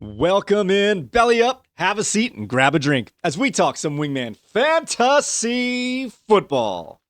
Welcome in, belly up, have a seat, and grab a drink as we talk some Wingman fantasy football.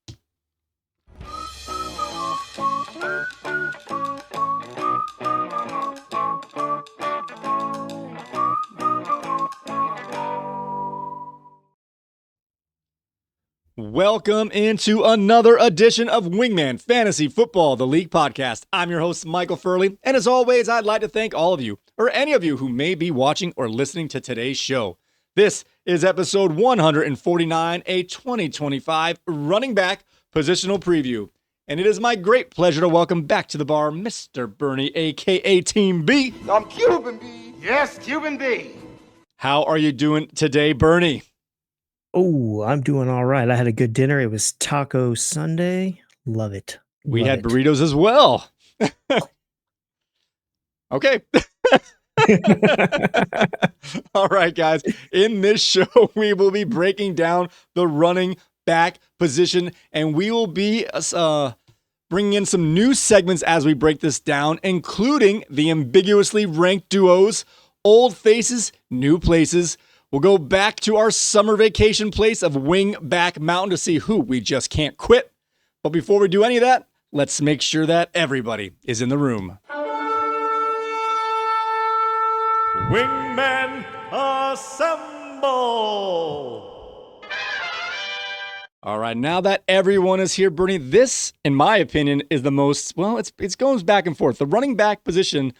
Welcome into another edition of Wingman Fantasy Football, the League Podcast. I'm your host, Michael Furley, and as always, I'd like to thank all of you, or any of you who may be watching or listening to today's show. This is episode 149, a 2025 running back positional preview. And it is my great pleasure to welcome back to the bar Mr. Bernie, a.k.a. Team B. I'm Cuban B. Yes, Cuban B. How are you doing today, Bernie? Oh, I'm doing all right. I had a good dinner. It was Taco Sunday. Love it. We had burritos as well. Okay. All right, guys. In this show, we will be breaking down the running back position, and we will be bringing in some new segments as we break this down, including the ambiguously ranked duos, old faces, new places. We'll go back to our summer vacation place of Wingback Mountain to see who we just can't quit. But before we do any of that, let's make sure that everybody is in the room. Wingmen assemble! All right, now that everyone is here, Bernie, this, in my opinion, is the most, well, it goes back and forth. The running back position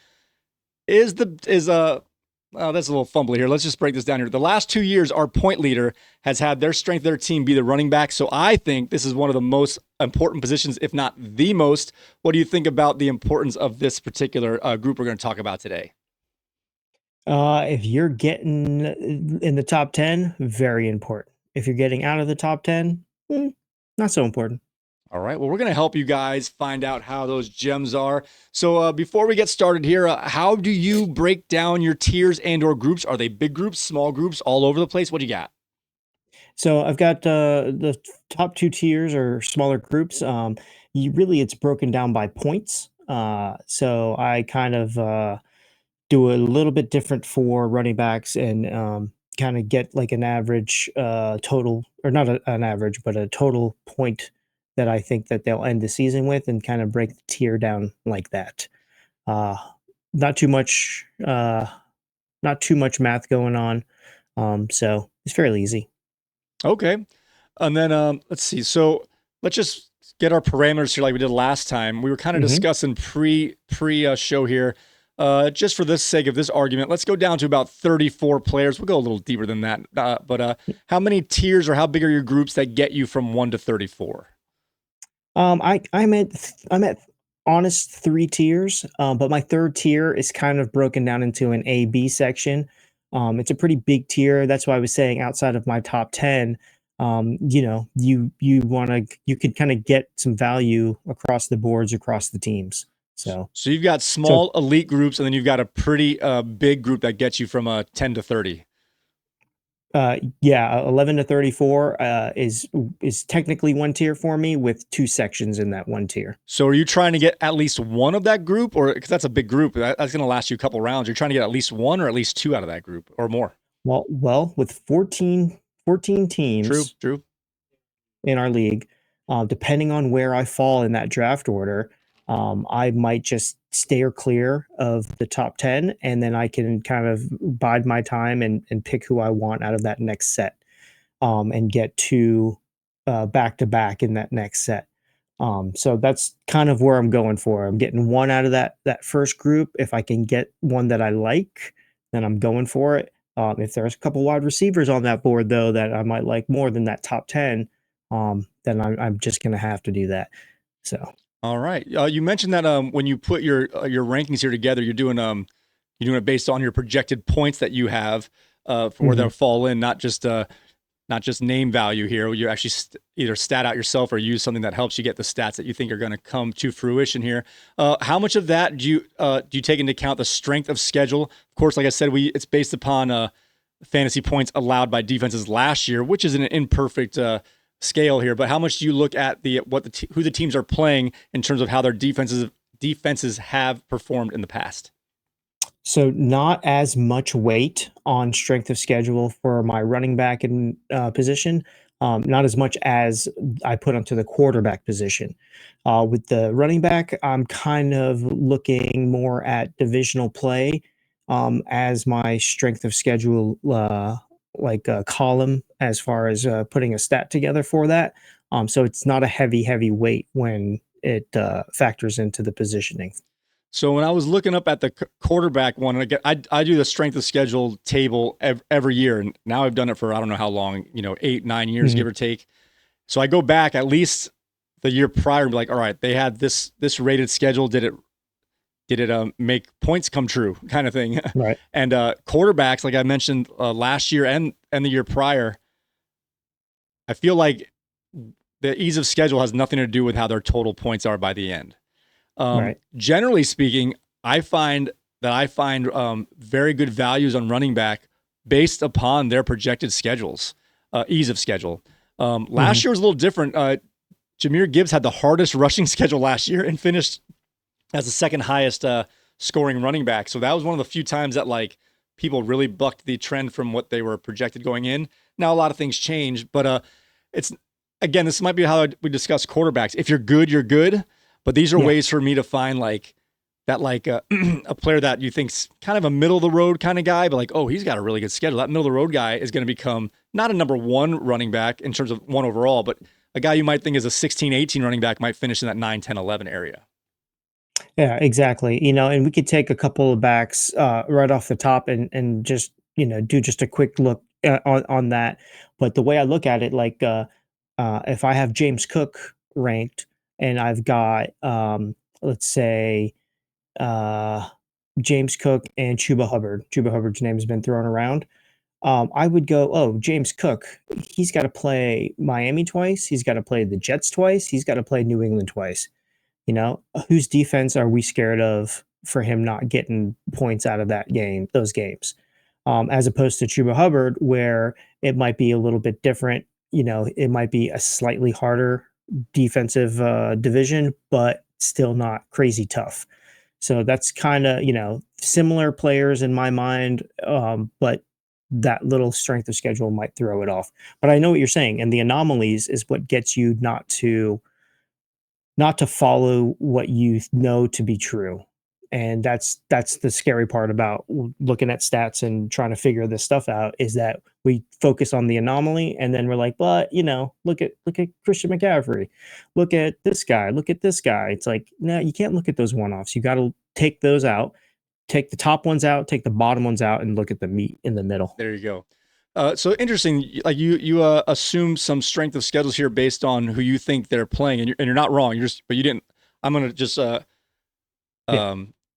oh, that's a little fumbly here. Let's just break this down here. The last 2 years, our point leader has had their strength of their team be the running back. So I think this is one of the most important positions, if not the most. What do you think about the importance of this particular group we're going to talk about today? If you're getting in the top 10, very important. If you're getting out of the top 10, not so important. All right. Well, we're going to help you guys find out how those gems are. So before we get started here, how do you break down your tiers and or groups? Are they big groups, small groups, all over the place? What do you got? So I've got the top two tiers or smaller groups. It's broken down by points. So I kind of do a little bit different for running backs and kind of get like an average total, or not an average, but a total point that I think that they'll end the season with, and kind of break the tier down like that. Not too much math going on. So it's fairly easy. Okay. And then let's see. So let's just get our parameters here like we did last time. We were kind of discussing pre-show here. Just for the sake of this argument, let's go down to about 34 players. We'll go a little deeper than that. But how many tiers or how big are your groups that get you from 1 to 34? I'm at honest 3 tiers, but my third tier is kind of broken down into an A-B section. It's a pretty big tier. That's why I was saying outside of my top 10, you could kind of get some value across the boards, across the teams. So you've got small elite groups, and then you've got a pretty big group that gets you from 10 to 30. 11 to 34 is technically one tier for me, with 2 sections in that one tier. So are you trying to get at least one of that group, or because that's a big group, that's going to last you a couple rounds? You're trying to get at least one or at least 2 out of that group or more? Well, with 14 teams, true, in our league, depending on where I fall in that draft order, I might just steer clear of the top 10, and then I can kind of bide my time and pick who I want out of that next set, and get 2 back-to-back in that next set. So that's kind of where I'm going for. I'm getting 1 out of that first group. If I can get one that I like, then I'm going for it. If there's a couple wide receivers on that board, though, that I might like more than that top 10, then I'm just going to have to do that. So. All right. You mentioned that when you put your rankings here together, you're doing it based on your projected points that you have for where they'll fall in, not just name value here. You actually either stat out yourself or use something that helps you get the stats that you think are going to come to fruition here. How much of that do you take into account the strength of schedule? Of course, like I said, it's based upon fantasy points allowed by defenses last year, which is an imperfect scale here, but how much do you look at who the teams are playing in terms of how their defenses have performed in the past? So not as much weight on strength of schedule for my running back and position, not as much as I put onto the quarterback position. With the running back, I'm kind of looking more at divisional play as my strength of schedule, column as far as putting a stat together for that. So it's not a heavy weight when it factors into the positioning. So when I was looking up at the quarterback one, and I do the strength of schedule table every year, and now I've done it for I don't know how long, 8-9 years, give or take. So I go back at least the year prior and be like, all right, they had this rated schedule. Did it make points come true, kind of thing? Right. And quarterbacks, like I mentioned last year and the year prior, I feel like the ease of schedule has nothing to do with how their total points are by the end. Right. Generally speaking, I find very good values on running back based upon their projected schedules, ease of schedule. Last year was a little different. Jahmyr Gibbs had the hardest rushing schedule last year and finished as the second highest scoring running back. So that was one of the few times that like people really bucked the trend from what they were projected going in. Now a lot of things change, but it's again, this might be how we discuss quarterbacks. If you're good, you're good. But these are ways for me to find like a player that you think's kind of a middle of the road kind of guy, but like, oh, he's got a really good schedule. That middle of the road guy is going to become not a number one running back in terms of one overall, but a guy you might think is a 16, 18 running back might finish in that 9, 10, 11 area. Yeah, exactly. And we could take a couple of backs right off the top and just, do just a quick look on that. But the way I look at it, like if I have James Cook ranked and I've got, let's say, James Cook and Chuba Hubbard. Chuba Hubbard's name has been thrown around. I would go, oh, James Cook, he's got to play Miami twice. He's got to play the Jets twice. He's got to play New England twice. Whose defense are we scared of for him not getting points out of those games? As opposed to Chuba Hubbard, where it might be a little bit different. It might be a slightly harder defensive division, but still not crazy tough. So that's kind of, similar players in my mind, but that little strength of schedule might throw it off. But I know what you're saying, and the anomalies is what gets you not to follow what you know to be true. And that's the scary part about looking at stats and trying to figure this stuff out, is that we focus on the anomaly and then we're like, but look at Christian McCaffrey, look at this guy. It's like, no, you can't look at those one-offs. You got to take those out, take the top ones out, take the bottom ones out, and look at the meat in the middle. There you go. So interesting. Like you assume some strength of schedules here based on who you think they're playing, and you're not wrong. But you didn't. I'm gonna just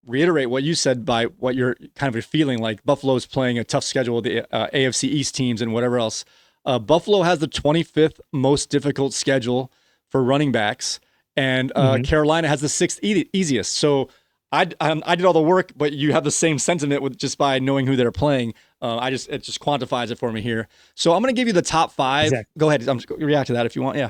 reiterate what you said by what you're kind of feeling like. Buffalo's playing a tough schedule with the AFC East teams and whatever else. Buffalo has the 25th most difficult schedule for running backs, and Carolina has the 6th easiest. So I did all the work, but you have the same sentiment with just by knowing who they're playing. It just quantifies it for me here. So I'm going to give you the top 5. Exactly. Go ahead. React to that if you want. Yeah.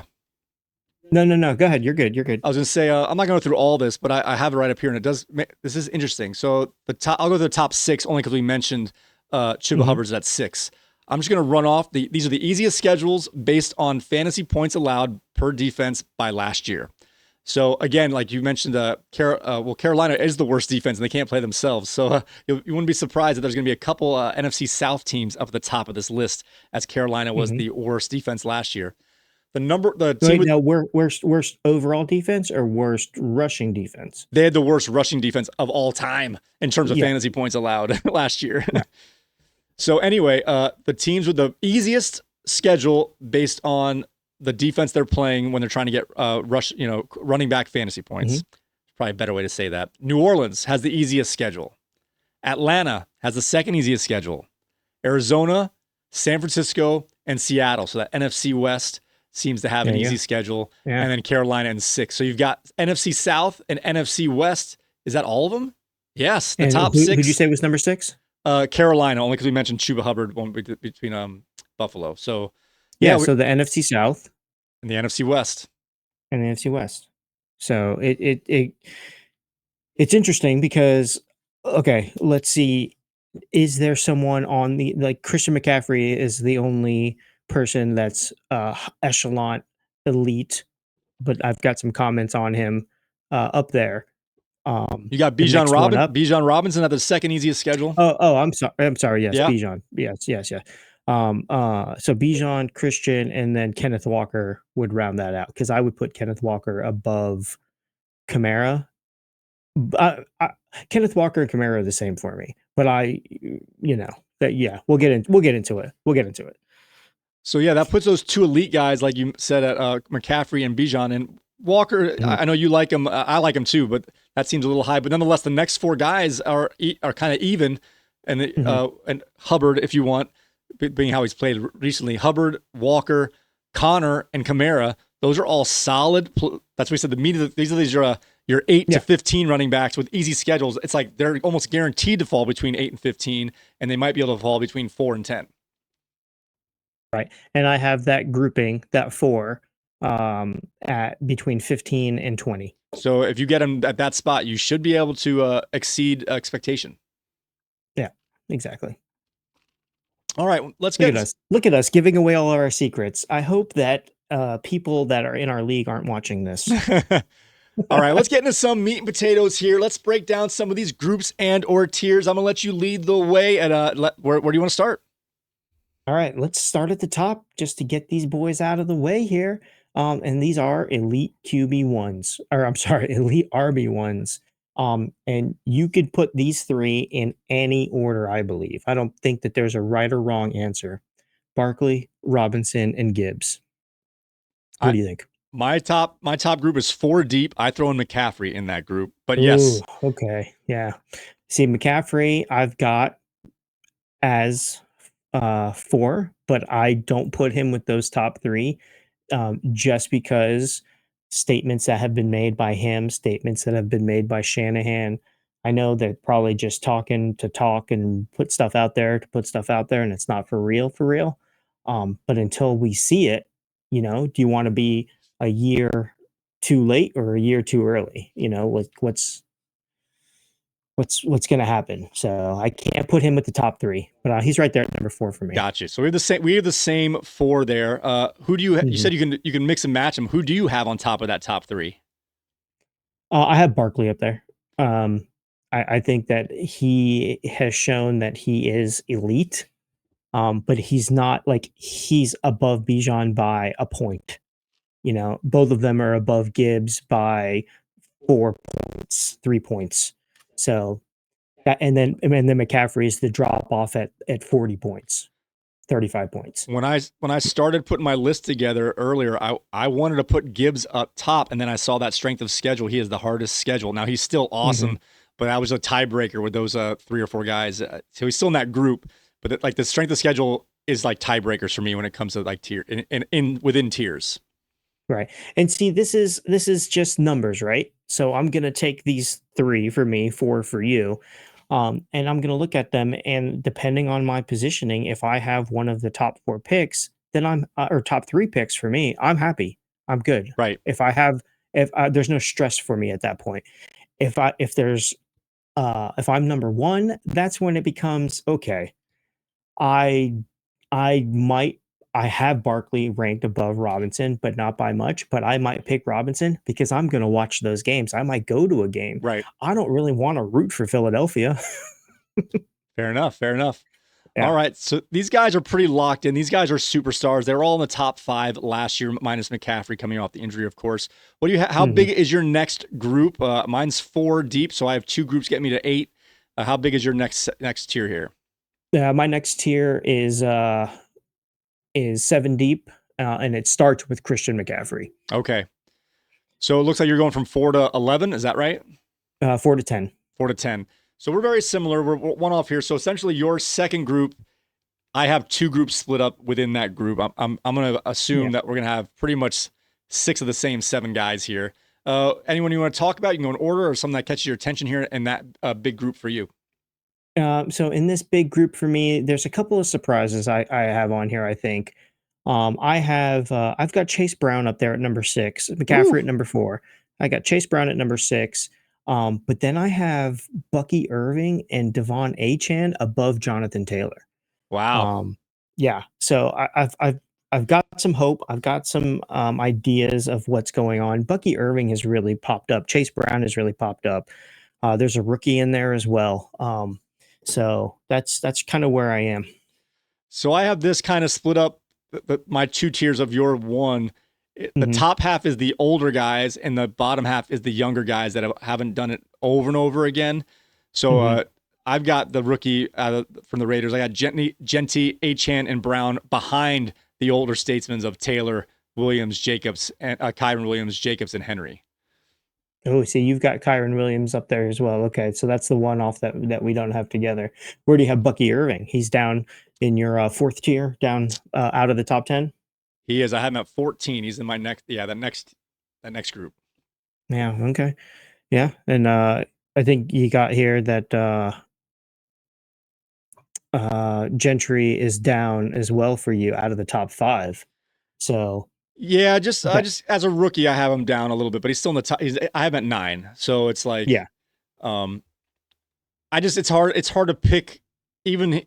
No. Go ahead. You're good. I was going to say, I'm not going through all this, but I have it right up here, and this is interesting. So I'll go to the top 6 only because we mentioned Chuba Hubbard's at 6. I'm just going to run off these are the easiest schedules based on fantasy points allowed per defense by last year. So again, like you mentioned, Carolina is the worst defense and they can't play themselves. So you wouldn't be surprised that there's going to be a couple NFC South teams up at the top of this list, as Carolina was the worst worst last year. Worst overall defense or worst rushing defense? They had the worst rushing defense of all time in terms of fantasy points allowed last year. Yeah. So anyway, the teams with the easiest schedule based on the defense they're playing when they're trying to get running back fantasy points. Probably a better way to say that. New Orleans has the easiest schedule. Atlanta has the 2nd easiest schedule. Arizona, San Francisco, and Seattle. So that NFC West seems to have an easy schedule. Yeah. And then Carolina in 6. So you've got NFC South and NFC West. Is that all of them? Yes. The top 6. Who did you say was number 6? Carolina, only because we mentioned Chuba Hubbard won't be between Buffalo. So so the NFC South and the NFC West. So it's interesting because Okay, let's see. Is there someone on the like Christian McCaffrey is the only person that's echelon elite, but I've got some comments on him up there. You got The next one up. Bijan Robinson at the second easiest schedule. Oh, I'm sorry. I'm sorry. Yes, Yeah. Bijan. Yes. So Bijan, Christian, and then Kenneth Walker would round that out because I would put Kenneth Walker above Kamara. Kenneth Walker and Kamara are the same for me, but we'll get into it. So yeah, that puts those two elite guys, like you said, at McCaffrey and Bijan. And Walker, Mhm. I know you like him. I like him too, but that seems a little high. But nonetheless, the next four guys are kind of even, and Hubbard, if you want, being how he's played recently, Hubbard, Walker, Connor, and Kamara. Those are all solid. That's what we said. These are your 8 to 15 running backs with easy schedules. It's like they're almost guaranteed to fall between 8 and 15, and they might be able to fall between 4 and 10. Right. And I have that grouping, that 4, at between 15 and 20. So if you get them at that spot, you should be able to exceed expectation. Yeah, exactly. All right, let's Look at us giving away all of our secrets. I hope that people that are in our league aren't watching this. All right, let's get into some meat and potatoes here. Let's break down some of these groups and or tiers. I'm gonna let you lead the way. At where do you want to start? All right, let's start at the top just to get these boys out of the way here. And these are elite QB1s, or I'm sorry, elite RB1s. And you could put these 3 in any order, I believe. I don't think that there's a right or wrong answer. Barkley, Robinson, and Gibbs. What do you think? My top group is 4 deep. I throw in McCaffrey in that group, but yes. Okay, yeah. See, McCaffrey, I've got as 4, but I don't put him with those top 3 just because statements that have been made by him, statements that have been made by Shanahan. I know they're probably just talking to talk and put stuff out there to put stuff out there, and it's not for real. But until we see it, do you want to be a year too late or a year too early? What's going to happen. So I can't put him with the top 3, but he's right there at number 4 for me. Gotcha. So we have the same 4 there. Who do you? You said you can mix and match them. Who do you have on top of that top 3? I have Barkley up there. I think that he has shown that he is elite, but he's not he's above Bijan by a point. Both of them are above Gibbs by 4 points, 3 points. So, and then McCaffrey is the drop off at 40 points, 35 points. When I started putting my list together earlier, I wanted to put Gibbs up top, and then I saw that strength of schedule. He has the hardest schedule. Now he's still awesome, but I was a tiebreaker with those 3 or 4 guys. So he's still in that group, but the strength of schedule is like tiebreakers for me when it comes to like tier in within tiers. Right. And see, this is just numbers, right? So I'm going to take these 3 for me, 4 for you. And I'm going to look at them, and depending on my positioning, if I have one of the top 4 picks, then or top 3 picks for me, I'm happy. I'm good. Right. If there's no stress for me at that point. If I'm number 1, that's when it becomes okay. I have Barkley ranked above Robinson, but not by much. But I might pick Robinson because I'm going to watch those games. I might go to a game. Right. I don't really want to root for Philadelphia. Fair enough. Yeah. All right. So these guys are pretty locked in. These guys are superstars. They're all in the top 5 last year, minus McCaffrey coming off the injury, of course. What do you how big is your next group? Mine's 4 deep, so I have 2 groups get me to 8. How big is your next tier here? My next tier is 7 deep, and it starts with Christian McCaffrey. Okay. So it looks like you're going from 4 to 11. Is that right? 4 to 10. 4 to 10. So we're very similar. We're one off here. So essentially, your second group, I have 2 groups split up within that group. I'm going to assume that we're going to have pretty much 6 of the same 7 guys here. Anyone you want to talk about? You can go in order, or something that catches your attention here in that big group for you. So in this big group for me, there's a couple of surprises I have on here. I think I've got Chase Brown up there at number 6, McCaffrey at number 4. I got Chase Brown at number 6. But then I have Bucky Irving and Devon Achane above Jonathan Taylor. Wow. Yeah. So I've got some hope. I've got some ideas of what's going on. Bucky Irving has really popped up. Chase Brown has really popped up. There's a rookie in there as well. So that's kind of where I am. So I have this kind of split up my two tiers of your one. The Mhm. top half is the older guys, and the bottom half is the younger guys that haven't done it over and over again. So Mhm. I've got the rookie from the Raiders. I got Genty, Achane, and Brown behind the older statesmen of Taylor, Williams, Jacobs, and Kyron Williams, Jacobs, and Henry. Oh, so you've got Kyron Williams up there as well. Okay, so that's the one off that we don't have together. Where do you have Bucky Irving? He's down in your fourth tier, down out of the top 10. He is. I have him at 14. He's in my next. Yeah, that next group. Yeah. Okay. Yeah, and I think you got here that Gentry is down as well for you out of the top 5. So Yeah, just I that, just as a rookie, I have him down a little bit, but he's still in the top. I have him at 9, so it's like, yeah, um, it's hard to pick, even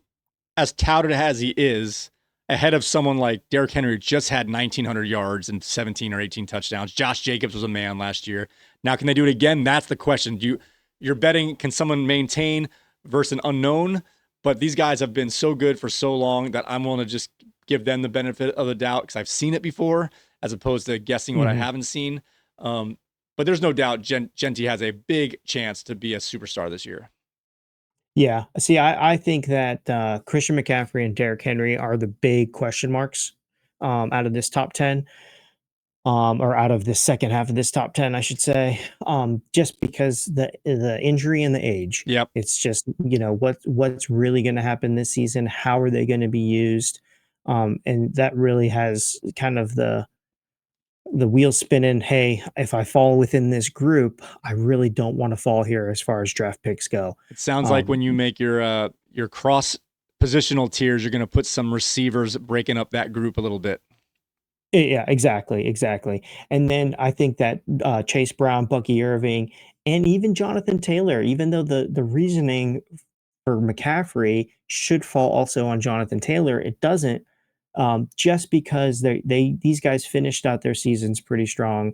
as touted as he is, ahead of someone like Derrick Henry, who just had 1,900 yards and 17 or 18 touchdowns. Josh Jacobs was a man last year. Now, can they do it again? That's the question. You're betting, can someone maintain versus an unknown? But these guys have been so good for so long that I'm willing to just give them the benefit of the doubt because I've seen it before, as opposed to guessing what I haven't seen. But there's no doubt Genty has a big chance to be a superstar this year. yeah. See, I think that Christian McCaffrey and Derrick Henry are the big question marks out of this top 10. Or out of the second half of this top 10, I should say, just because the injury and the age. Yep. It's just, what's really going to happen this season? How are they going to be used? And that really has kind of the wheel spinning. Hey, if I fall within this group, I really don't want to fall here as far as draft picks go. It sounds like when you make your cross positional tiers, you're going to put some receivers breaking up that group a little bit. Yeah, exactly. And then I think that Chase Brown, Bucky Irving, and even Jonathan Taylor, even though the reasoning for McCaffrey should fall also on Jonathan Taylor, it doesn't. Just because these guys finished out their seasons pretty strong.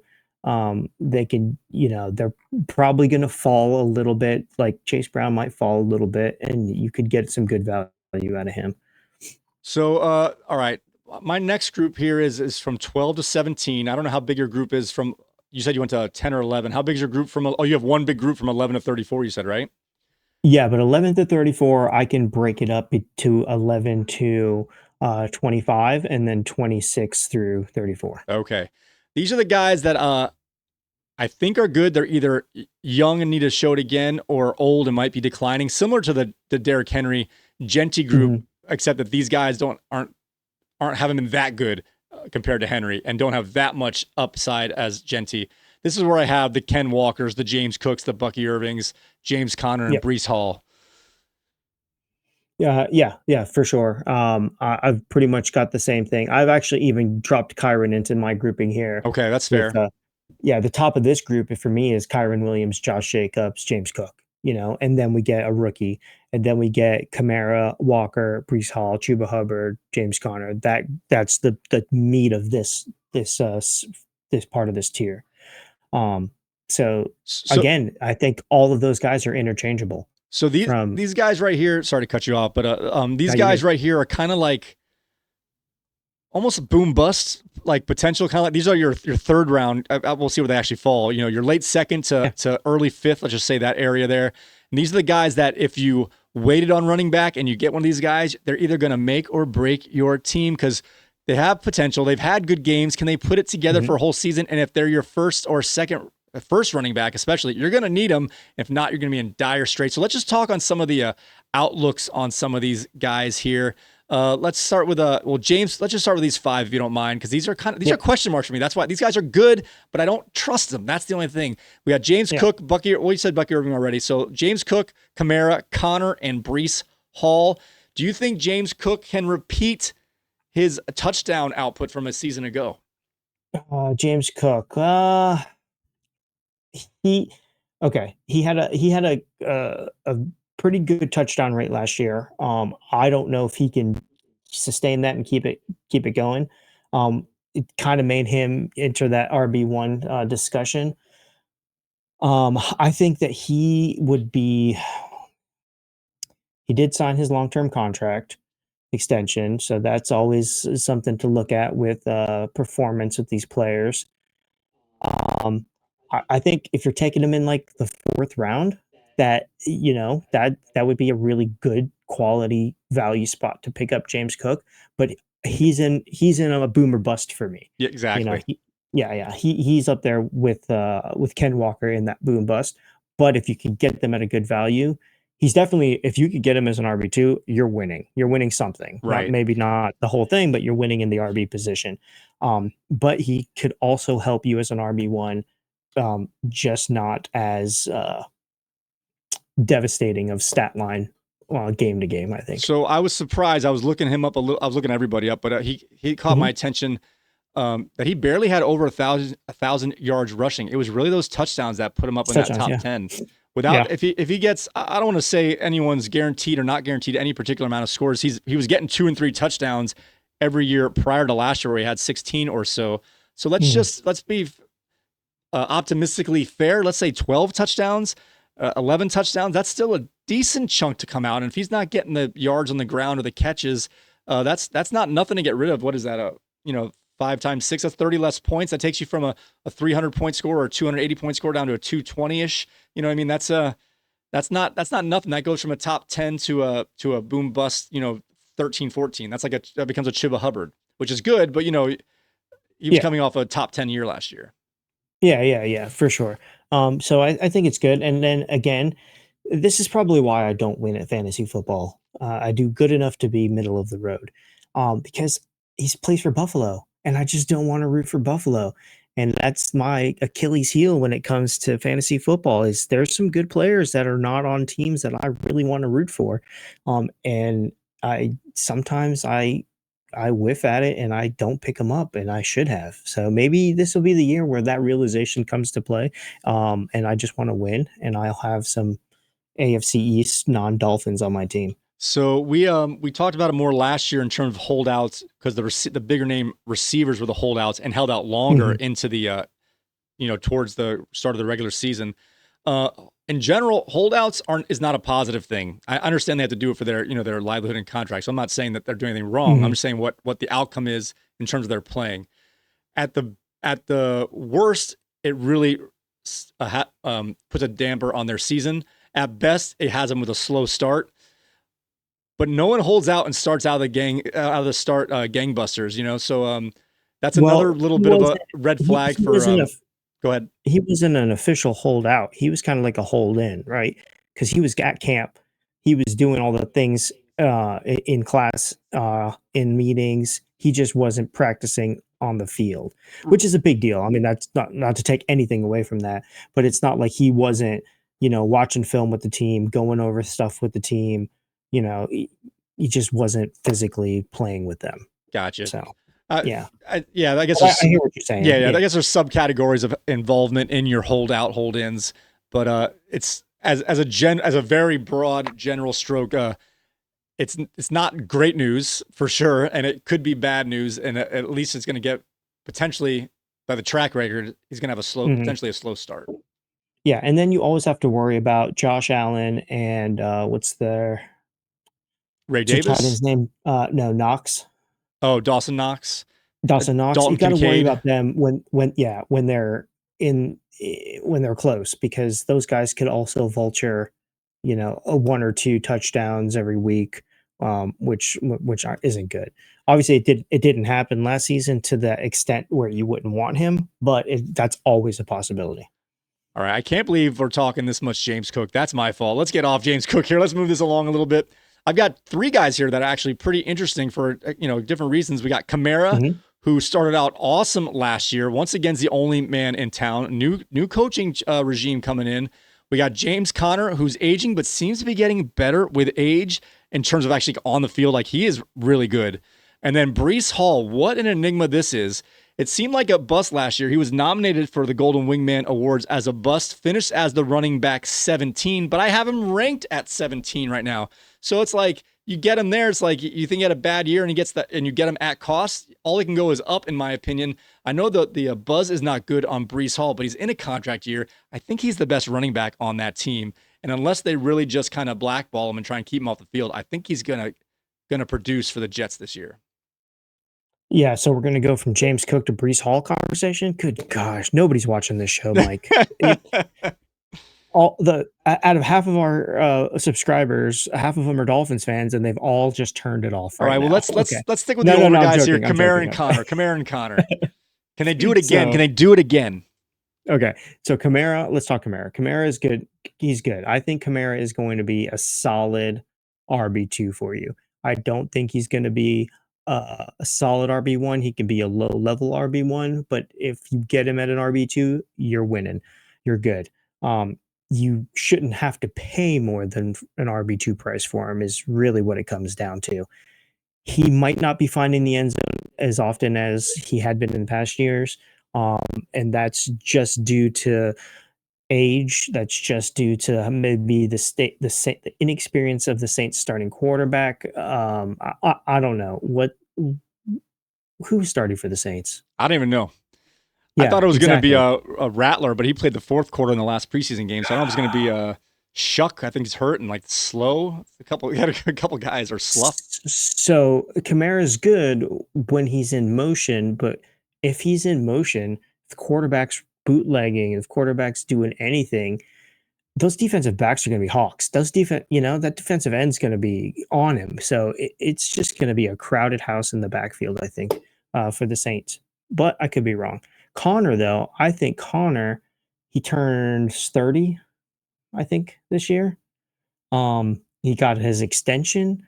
They can, they're probably going to fall a little bit. Like Chase Brown might fall a little bit, and you could get some good value out of him. So, all right. My next group here is from 12 to 17. I don't know how big your group is from. You said you went to 10 or 11. How big is your group from? Oh, you have one big group from 11 to 34. You said, right? Yeah, but 11 to 34, I can break it up to 11 to 25, and then 26 through 34. Okay. These are the guys that I think are good. They're either young and need to show it again, or old and might be declining, similar to the Derrick Henry Genty group, except that these guys aren't haven't been that good compared to Henry, and don't have that much upside as Genty. This is where I have the Ken Walkers, the James Cooks, the Bucky Irvings, James Conner, and Breece Hall. Yeah, for sure. I've pretty much got the same thing. I've actually even dropped Kyron into my grouping here. Okay, that's fair. The top of this group for me is Kyron Williams, Josh Jacobs, James Cook, and then we get a rookie, and then we get Kamara, Walker, Breece Hall, Chuba Hubbard, James Conner. That's the meat of this part of this tier. So again, I think all of those guys are interchangeable. So these guys right here, sorry to cut you off, but these guys right here are kind of like almost boom bust, like potential, kind of like these are your third round. We'll see where they actually fall. Your late second to early fifth, let's just say that area there. And these are the guys that if you waited on running back and you get one of these guys, they're either going to make or break your team because they have potential. They've had good games. Can they put it together for a whole season? And if they're your first running back, especially, you're going to need them. If not, you're going to be in dire straits. So let's just talk on some of the outlooks on some of these guys here. Let's start with James. Let's just start with these 5 if you don't mind, because these are are question marks for me. That's why these guys are good, but I don't trust them. That's the only thing. We got James Cook, Bucky. Well, you said Bucky Irving already. So James Cook, Kamara, Connor, and Breece Hall. Do you think James Cook can repeat his touchdown output from a season ago? James Cook. Okay, he had a pretty good touchdown rate last year. I don't know if he can sustain that and keep it going. It kind of made him enter that RB1 discussion. I think that he did sign his long-term contract extension, so that's always something to look at with performance with these players. I think if you're taking him in like the fourth round, that would be a really good quality value spot to pick up James Cook. But he's in a boomer bust for me. Yeah, You know, exactly. he's up there with Ken Walker in that boom bust. But if you can get them at a good value, he's definitely, if you could get him as an RB2, you're winning. You're winning something. Right. Maybe not the whole thing, but you're winning in the RB position. But he could also help you as an RB1, just not as devastating of stat line game to game, I think. So I was surprised. I was looking him up a little. I was looking everybody up, but he caught my attention. That he barely had over 1,000 yards rushing. It was really those touchdowns that put him up in that top 10. Without, if he gets, I don't want to say anyone's guaranteed or not guaranteed any particular amount of scores. He was getting 2 and 3 touchdowns every year prior to last year, where he had 16 or so. So let's be optimistically fair. Let's say 12 touchdowns, 11 touchdowns. That's still a decent chunk to come out. And if he's not getting the yards on the ground or the catches, that's not nothing to get rid of. What is that? 5 times 6, that's 30 less points. That takes you from a 300-point score or a 280-point score down to a 220-ish. You know what I mean? That's not nothing. That goes from a top 10 to a boom bust, 13, 14. That becomes a Chuba Hubbard, which is good, but he was coming off a top 10 year last year. Yeah, for sure. So I think it's good. And then again, this is probably why I don't win at fantasy football. I do good enough to be middle of the road, because he plays for Buffalo, and I just don't want to root for Buffalo. And that's my Achilles heel when it comes to fantasy football. Is there's some good players that are not on teams that I really want to root for, and sometimes I whiff at it and I don't pick them up, and I should have. So maybe this will be the year where that realization comes to play, and I just want to win, and I'll have some AFC East non-Dolphins on my team. So we talked about it more last year in terms of holdouts, because the bigger name receivers were the holdouts and held out longer into the towards the start of the regular season. In general, holdouts is not a positive thing. I understand they have to do it for their their livelihood and contract. So I'm not saying that they're doing anything wrong. I'm just saying what the outcome is in terms of their playing. At the worst, it really puts a damper on their season. At best, it has them with a slow start. But no one holds out and starts out of the start gangbusters, So that's another little bit of a red flag for. Go ahead. He wasn't an official holdout. He was kind of like a hold in, right? Because he was at camp. He was doing all the things in class, in meetings. He just wasn't practicing on the field, which is a big deal. I mean, that's not to take anything away from that, but it's not like he wasn't, watching film with the team, going over stuff with the team. He just wasn't physically playing with them. Gotcha. So, I guess I hear what you're saying. Yeah. I guess there's subcategories of involvement in your hold-ins, but it's as a very broad general stroke. It's not great news for sure, and it could be bad news, and at least it's going to get potentially, by the track record, he's going to have potentially a slow start. Yeah, and then you always have to worry about Josh Allen and what's their Ray Davis? His name? No, Knox. Oh, Dawson Knox. Dawson Knox. Dalton You got to worry Kincaid. about them when they're close, because those guys could also vulture, a 1 or 2 touchdowns every week, which isn't good. Obviously, it didn't happen last season to the extent where you wouldn't want him, but that's always a possibility. All right, I can't believe we're talking this much James Cook. That's my fault. Let's get off James Cook here. Let's move this along a little bit. I've got 3 guys here that are actually pretty interesting for different reasons. We got Kamara, who started out awesome last year. Once again, is the only man in town. New coaching regime coming in. We got James Conner, who's aging but seems to be getting better with age in terms of actually on the field. Like, he is really good. And then Breece Hall, what an enigma this is. It seemed like a bust last year. He was nominated for the Golden Wingman Awards as a bust, finished as the running back 17, but I have him ranked at 17 right now. So it's like you get him there. It's like you think he had a bad year and he gets that, and you get him at cost. All he can go is up, in my opinion. I know the buzz is not good on Breece Hall, but he's in a contract year. I think he's the best running back on that team. And unless they really just kind of blackball him and try and keep him off the field, I think he's gonna produce for the Jets this year. Yeah, so we're going to go from James Cook to Breece Hall conversation. Good gosh, nobody's watching this show, Mike. Out of half of our subscribers, half of them are Dolphins fans, and they've all just turned it off. All right, well, now. let's stick with the older guys here. Kamara and Connor. Kamara and Connor. Can they do it again? Can they do it again? Okay, so Kamara. Let's talk Kamara. Kamara is good. He's good. I think Kamara is going to be a solid RB2 for you. I don't think he's going to be a solid RB1. He can be a low level RB1, but if you get him at an RB2, you're winning. You're good. You shouldn't have to pay more than an RB2 price for him is really what it comes down to. He might not be finding the end zone as often as he had been in past years. And that's just due to age. That's just due to maybe the inexperience of the Saints starting quarterback. I don't know who started for the Saints. I don't even know. Yeah, I thought it was going to be a Rattler, but he played the fourth quarter in the last preseason game. So I don't know if it's going to be a Shuck. I think he's hurt and like slow. A couple guys are slough. So Kamara's good when he's in motion, but if he's in motion, if the quarterback's bootlegging, if quarterback's doing anything, those defensive backs are going to be hawks. That defensive end's going to be on him. So it's just going to be a crowded house in the backfield, I think, for the Saints. But I could be wrong. Connor, though, I think Connor, he turns 30, I think, this year. He got his extension.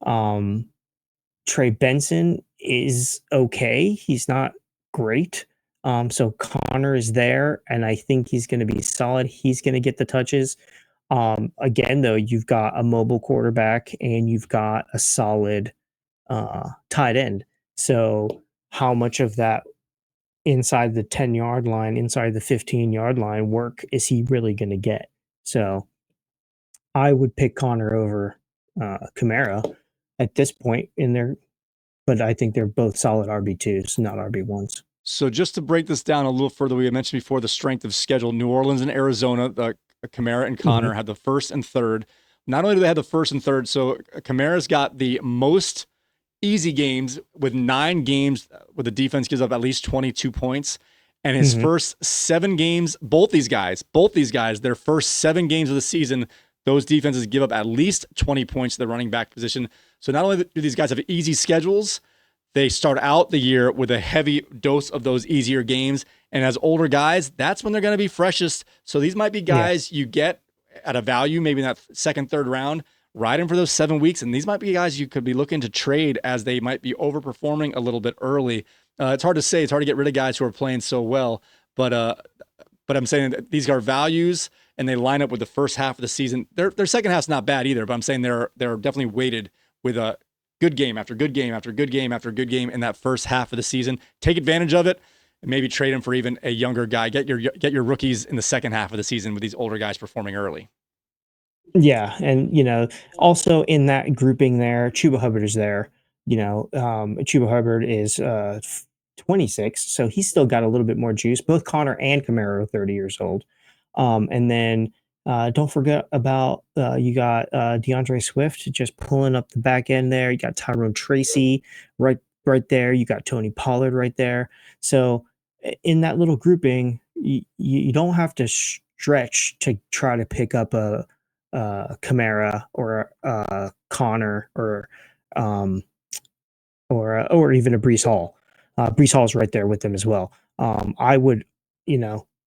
Trey Benson is okay. He's not great. So Connor is there, and I think he's going to be solid. He's going to get the touches. Again, though, you've got a mobile quarterback and you've got a solid tight end. So how much of that inside the 10-yard line, inside the 15-yard line work is he really going to get? So I would pick Connor over Kamara at this point in there, but I think they're both solid RB2s, not RB1s. So just to break this down a little further, we had mentioned before the strength of schedule. New Orleans and Arizona, Kamara and Connor had the first and third. Not only do they have the first and third, so Kamara's got the most easy games with 9 games where the defense gives up at least 22 points. And his first 7 games, both these guys, their first 7 games of the season, those defenses give up at least 20 points to the running back position. So not only do these guys have easy schedules, they start out the year with a heavy dose of those easier games. And as older guys, that's when they're going to be freshest. So these might be guys you get at a value, maybe in that second, third round, ride them for those 7 weeks. And these might be guys you could be looking to trade as they might be overperforming a little bit early. It's hard to say. It's hard to get rid of guys who are playing so well. But I'm saying that these are values, and they line up with the first half of the season. Their second half's not bad either, but I'm saying they're definitely weighted with a good game after good game after good game after good game in that first half of the season. Take advantage of it, and maybe trade them for even a younger guy. Get your rookies in the second half of the season with these older guys performing early. Yeah, and also in that grouping there, Chuba Hubbard is there. Chuba Hubbard is 26, so he's still got a little bit more juice. Both Connor and Kamara are 30 years old. And then don't forget about you got DeAndre Swift just pulling up the back end there. You got Tyrone Tracy right there. You got Tony Pollard right there. So in that little grouping, you don't have to stretch to try to pick up a Kamara or Connor or even a Breece Hall. Breece Hall's right there with them as well. I would,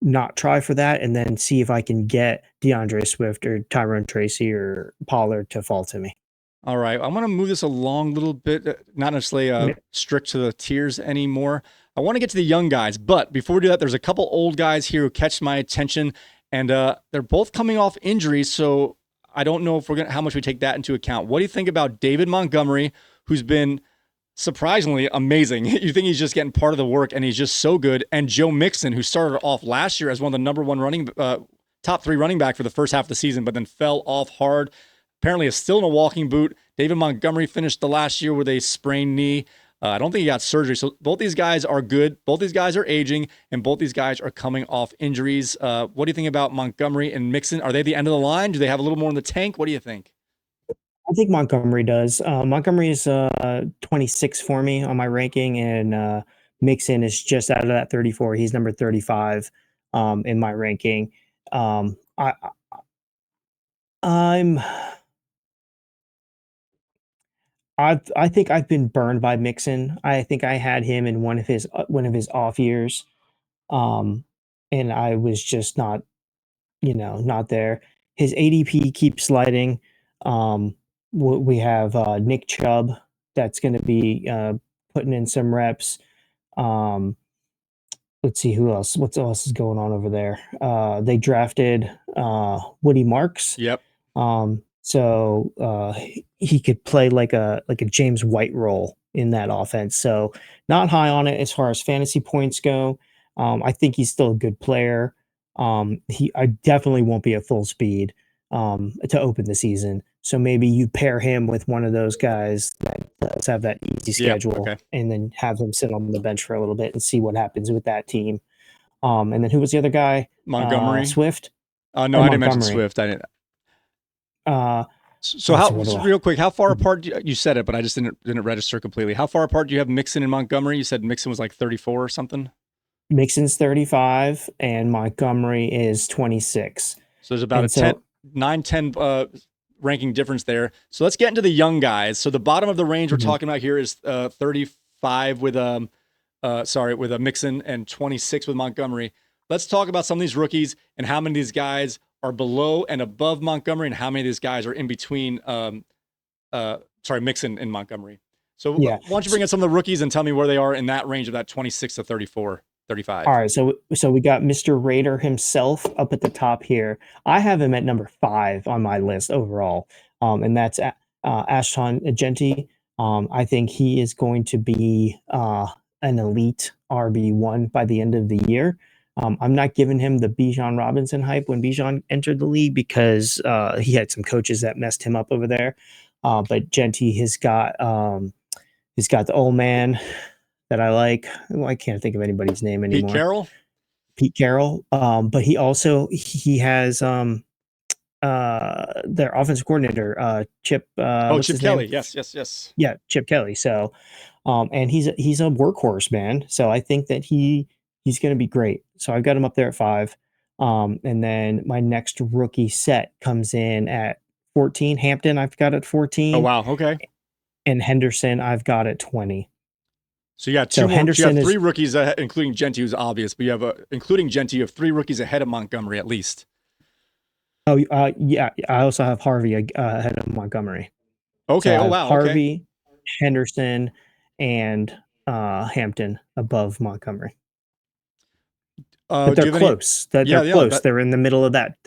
not try for that and then see if I can get DeAndre Swift or Tyrone Tracy or Pollard to fall to me. All right. I want to move this along a little bit, not necessarily strict to the tiers anymore. I want to get to the young guys, but before we do that, there's a couple old guys here who catch my attention, and they're both coming off injuries, so I don't know if how much we take that into account. What do you think about David Montgomery, who's been surprisingly amazing. You think he's just getting part of the work, and he's just so good. And Joe Mixon, who started off last year as one of the number one top 3 running back for the first half of the season, but then fell off hard. Apparently is still in a walking boot. David Montgomery finished the last year with a sprained knee. I don't think he got surgery. So both these guys are good. Both these guys are aging, and both these guys are coming off injuries. What do you think about Montgomery and Mixon? Are they the end of the line? Do they have a little more in the tank? What do you think? I think Montgomery does. Montgomery is 26 for me on my ranking, and Mixon is just out of that 34. He's number 35 in my ranking. I think I've been burned by Mixon. I think I had him in one of his off years, and I was just not there. His ADP keeps sliding. We have Nick Chubb that's going to be putting in some reps. Let's see who else. What else is going on over there? They drafted Woody Marks. Yep. So he could play like a James White role in that offense. So not high on it as far as fantasy points go. I think he's still a good player. I definitely won't be at full speed to open the season. So maybe you pair him with one of those guys that does have that easy schedule, and then have him sit on the bench for a little bit and see what happens with that team. And then who was the other guy? Montgomery. Swift. No, I didn't mention Swift. I didn't. So real quick, how far apart you said it, but I just didn't register completely. How far apart do you have Mixon and Montgomery? You said Mixon was like 34 or something. Mixon's 35 and Montgomery is 26. So there's about 10 ranking difference there. So let's get into the young guys. So the bottom of the range we're talking about here is 35 with a Mixon and 26 with Montgomery. Let's talk about some of these rookies and how many of these guys are below and above Montgomery, and how many of these guys are in between Mixon and Montgomery. So why don't you bring in some of the rookies and tell me where they are in that range of that 26 to 34, 35. All right, so we got Mr. Raider himself up at the top here. I have him at number 5 on my list overall, and that's Ashton Agenti. I think he is going to be an elite RB1 by the end of the year. I'm not giving him the Bijan Robinson hype when Bijan entered the league because he had some coaches that messed him up over there. But Genti has got the old man that I like. Well, I can't think of anybody's name anymore. Pete Carroll. But he has their offensive coordinator, Chip. Chip Kelly. Yes. Yeah, Chip Kelly. So, and he's a workhorse, man. So I think that he's going to be great. So I've got him up there at 5. And then my next rookie set comes in at 14. Hampton, I've got at 14. Oh, wow. Okay. And Henderson, I've got at 20. So you got two more. Henderson, you have 3 rookies, including Genti, who's obvious, but you have, including Genti, you have 3 rookies ahead of Montgomery at least. Oh, yeah. I also have Harvey ahead of Montgomery. Okay. So wow. Harvey, Henderson, and Hampton above Montgomery. But they're close. They're close. They're in the middle of that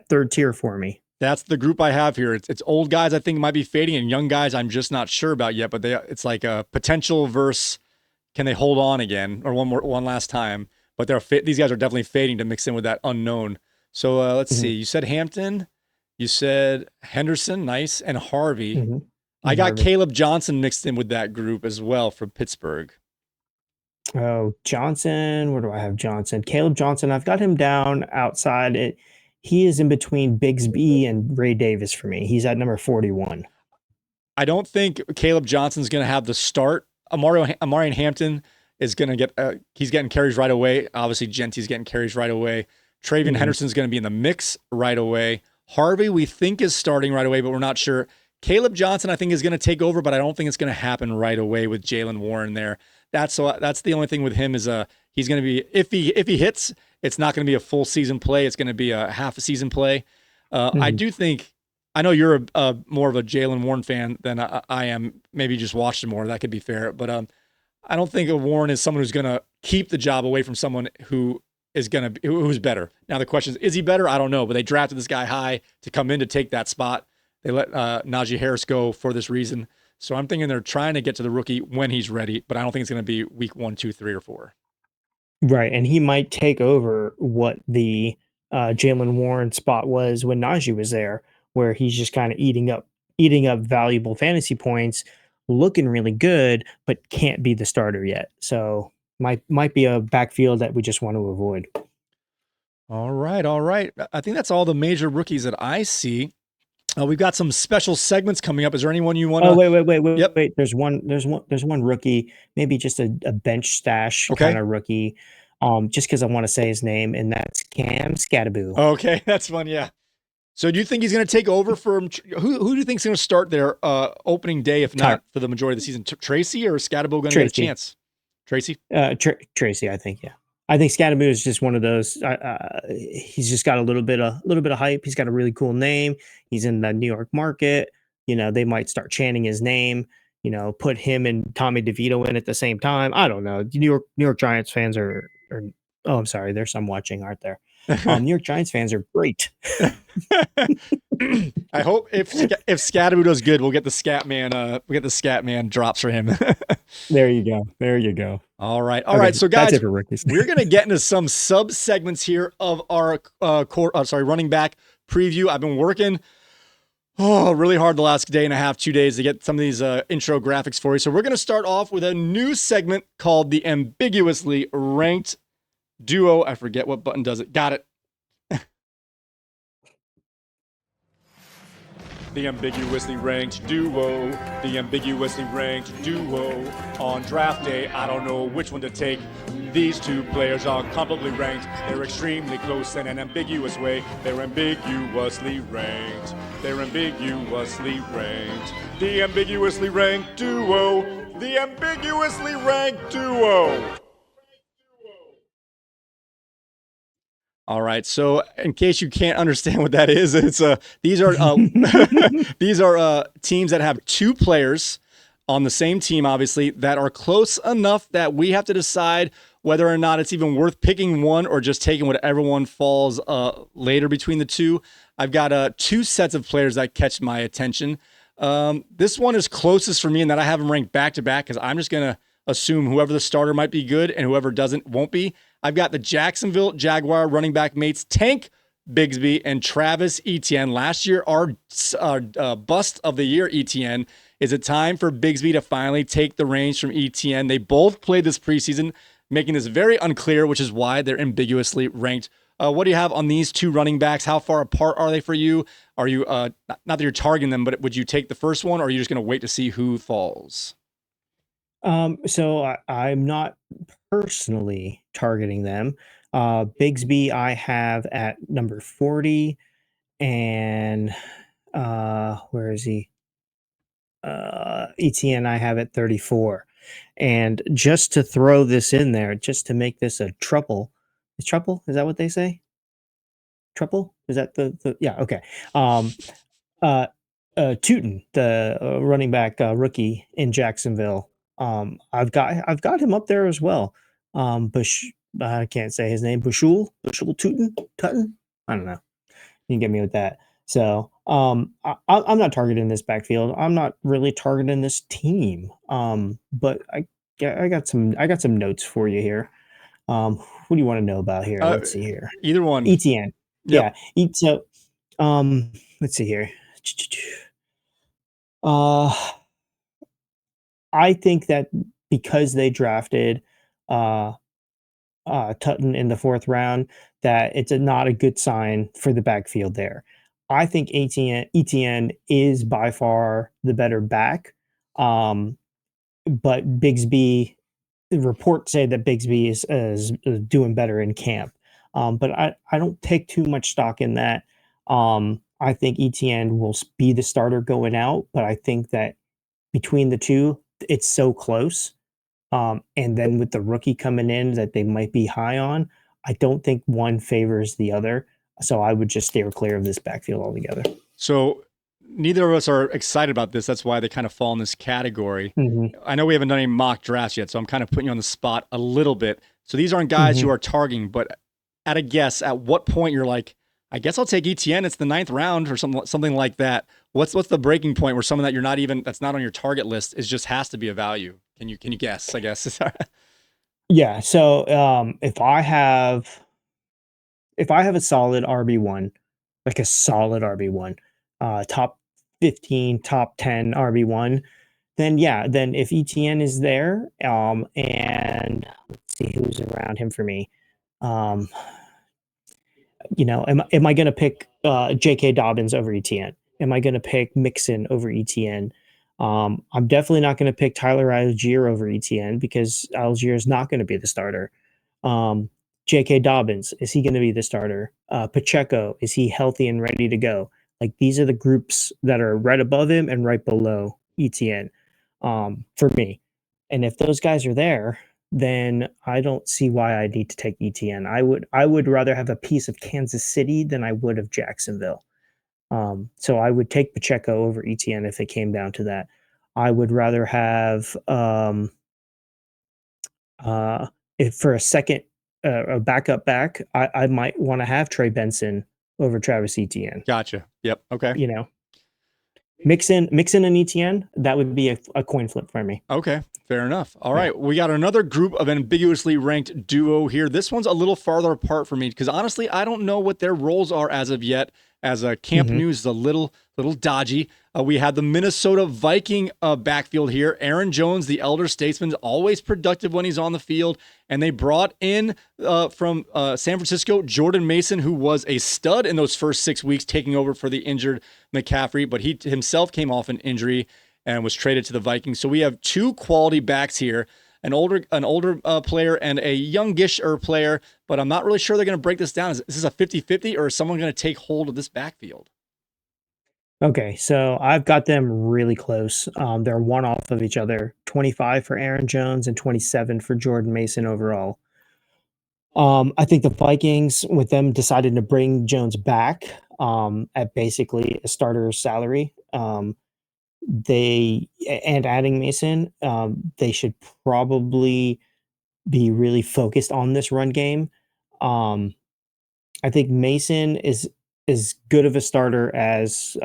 third tier for me. That's the group I have here. It's old guys I think might be fading, and young guys I'm just not sure about yet. But it's like a potential versus can they hold on again or one last time? But these guys are definitely fading to mix in with that unknown. So let's see. You said Hampton, you said Henderson, nice, and Harvey. Mm-hmm. I got Harvey. Caleb Johnson mixed in with that group as well from Pittsburgh. Oh, Johnson. Where do I have Johnson? Caleb Johnson. I've got him down outside. He is in between Bigsby and Ray Davis for me. He's at number 41. I don't think Caleb Johnson's going to have the start. Amari Hampton is going to get he's getting carries right away. Obviously, Genti's getting carries right away. Travion Henderson's going to be in the mix right away. Harvey, we think, is starting right away, but we're not sure. Caleb Johnson, I think, is going to take over, but I don't think it's going to happen right away with Jaylen Warren there. That's the only thing with him is he's going to be if he hits, it's not going to be a full season play. It's going to be a half a season play. I do think I know you're more of a Jaylen Warren fan than I am. Maybe you just watched him more. That could be fair, but I don't think Warren is someone who's going to keep the job away from someone who's better. Now the question is he better? I don't know, but they drafted this guy high to come in to take that spot. They let Najee Harris go for this reason. So I'm thinking they're trying to get to the rookie when he's ready, but I don't think it's going to be week 1, 2, 3, or 4. Right, and he might take over what the Jalen Warren spot was when Najee was there, where he's just kind of eating up valuable fantasy points, looking really good, but can't be the starter yet. So might be a backfield that we just want to avoid. All right, all right. I think that's all the major rookies that I see. We've got some special segments coming up. Is there anyone you want to? Oh, wait. Yep. Wait. There's one rookie, maybe just a bench stash kind of rookie. Just because I want to say his name, and that's Cam Scattaboo. Okay, that's fun. Yeah. So do you think he's going to take over from who do you think is going to start their opening day, if not for the majority of the season? Tracy or Scattaboo going to get a chance? Tracy? Tracy, I think. Yeah. I think Scattaboo is just one of those. He's just got a little bit of hype. He's got a really cool name. He's in the New York market. They might start chanting his name. Put him and Tommy DeVito in at the same time. I don't know. New York Giants fans are. Oh, I'm sorry. There's some watching, aren't there? New York Giants fans are great. I hope if Scattaboo does good, we'll get the Scat Man drops for him. There you go. All right. So guys, we're going to get into some sub segments here of our running back preview. I've been working really hard the last day and a half, 2 days to get some of these intro graphics for you. So we're going to start off with a new segment called the Ambiguously Ranked Duo. I forget what button does it. Got it. The Ambiguously Ranked Duo. The Ambiguously Ranked Duo. On draft day, I don't know which one to take. These two players are comparably ranked. They're extremely close in an ambiguous way. They're ambiguously ranked. They're ambiguously ranked. The Ambiguously Ranked Duo. The Ambiguously Ranked Duo. All right. So, in case you can't understand what that is, it's these are these are teams that have two players on the same team, obviously, that are close enough that we have to decide whether or not it's even worth picking one or just taking whatever one falls later between the two. I've got two sets of players that catch my attention. This one is closest for me in that I have them ranked back to back because I'm just gonna assume whoever the starter might be good and whoever doesn't won't be. I've got the Jacksonville Jaguar running back mates Tank Bigsby and Travis Etienne. Last year, our bust of the year, Etienne. Is it time for Bigsby to finally take the reins from Etienne? They both played this preseason, making this very unclear, which is why they're ambiguously ranked. What do you have on these two running backs? How far apart are they for you? Are you, not that you're targeting them, but would you take the first one, or are you just going to wait to see who falls? So I'm not personally targeting them. Bigsby I have at number 40, and where is he? Etienne I have at 34. And just to throw this in there, just to make this a trouble. Is trouble? Is that what they say? Trouble? Is that the yeah, okay. Tootin, the running back rookie in Jacksonville. I've got him up there as well. I can't say his name. Bushul Tootin. I don't know. You can get me with that. So I'm not targeting this backfield. I'm not really targeting this team. But I got some notes for you here. What do you want to know about here? Let's see here. Either one. Etienne. Yep. Yeah. So let's see here. I think that because they drafted Tutton in the 4th round, that it's not a good sign for the backfield there. I think Etienne is by far the better back, but Bigsby, the reports say that Bigsby is doing better in camp. But I don't take too much stock in that. I think Etienne will be the starter going out, but I think that between the two, it's so close. And then with the rookie coming in that they might be high on, I don't think one favors the other. So I would just steer clear of this backfield altogether. So neither of us are excited about this. That's why they kind of fall in this category. Mm-hmm. I know we haven't done any mock drafts yet, so I'm kind of putting you on the spot a little bit. So these aren't guys you are targeting, but at a guess, at what point you're like, I guess I'll take ETN. It's the 9th round or something like that. What's the breaking point where someone that you're not even that's not on your target list is just has to be a value? Can you guess? I guess. Yeah. So if I have a solid RB1, like a solid RB1, top 15, top 10 RB1, then yeah, then if ETN is there, and let's see who's around him for me. Um, am I going to pick J.K. Dobbins over ETN? Am I going to pick Mixon over ETN? I'm definitely not going to pick Tyler Algier over ETN because Algier is not going to be the starter. J.K. Dobbins, is he going to be the starter? Pacheco, is he healthy and ready to go? Like these are the groups that are right above him and right below ETN for me. And if those guys are there, then I don't see why I need to take ETN. I would rather have a piece of Kansas City than I would of Jacksonville. So I would take Pacheco over ETN if it came down to that. I would rather have if for a second a backup back, I might want to have Trey Benson over Travis Etienne. Gotcha. Yep. Okay. You know, Mixon and ETN, that would be a coin flip for me. Okay, fair enough. All right, we got another group of ambiguously ranked duo here. This one's a little farther apart for me because honestly, I don't know what their roles are as of yet. As camp news is a little dodgy. We had the Minnesota Viking backfield here. Aaron Jones, the elder statesman, always productive when he's on the field. And they brought in from San Francisco, Jordan Mason, who was a stud in those first 6 weeks, taking over for the injured McCaffrey. But he himself came off an injury and was traded to the Vikings. So we have two quality backs here, an older player and a youngish player, but I'm not really sure they're going to break this down. Is this a 50-50 or is someone going to take hold of this backfield? Okay, so I've got them really close. They're one off of each other, 25 for Aaron Jones and 27 for Jordan Mason overall. I think the Vikings, with them deciding to bring Jones back at basically a starter's salary, and adding Mason, they should probably be really focused on this run game. I think Mason is as good of a starter as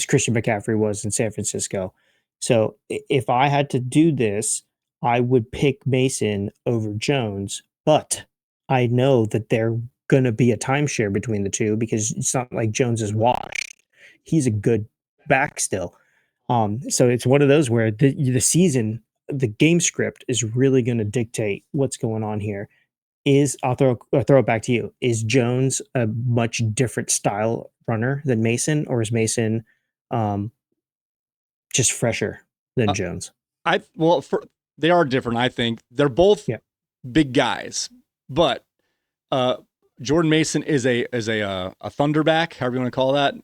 Christian McCaffrey was in San Francisco. So if I had to do this, I would pick Mason over Jones, but I know that they're going to be a timeshare between the two because it's not like Jones is washed. He's a good back still. So it's one of those where the season, the game script is really going to dictate what's going on here. I'll throw it back to you. Is Jones a much different style runner than Mason, or is Mason just fresher than Jones? They are different. I think they're both big guys, but Jordan Mason is a thunderback, however you want to call that,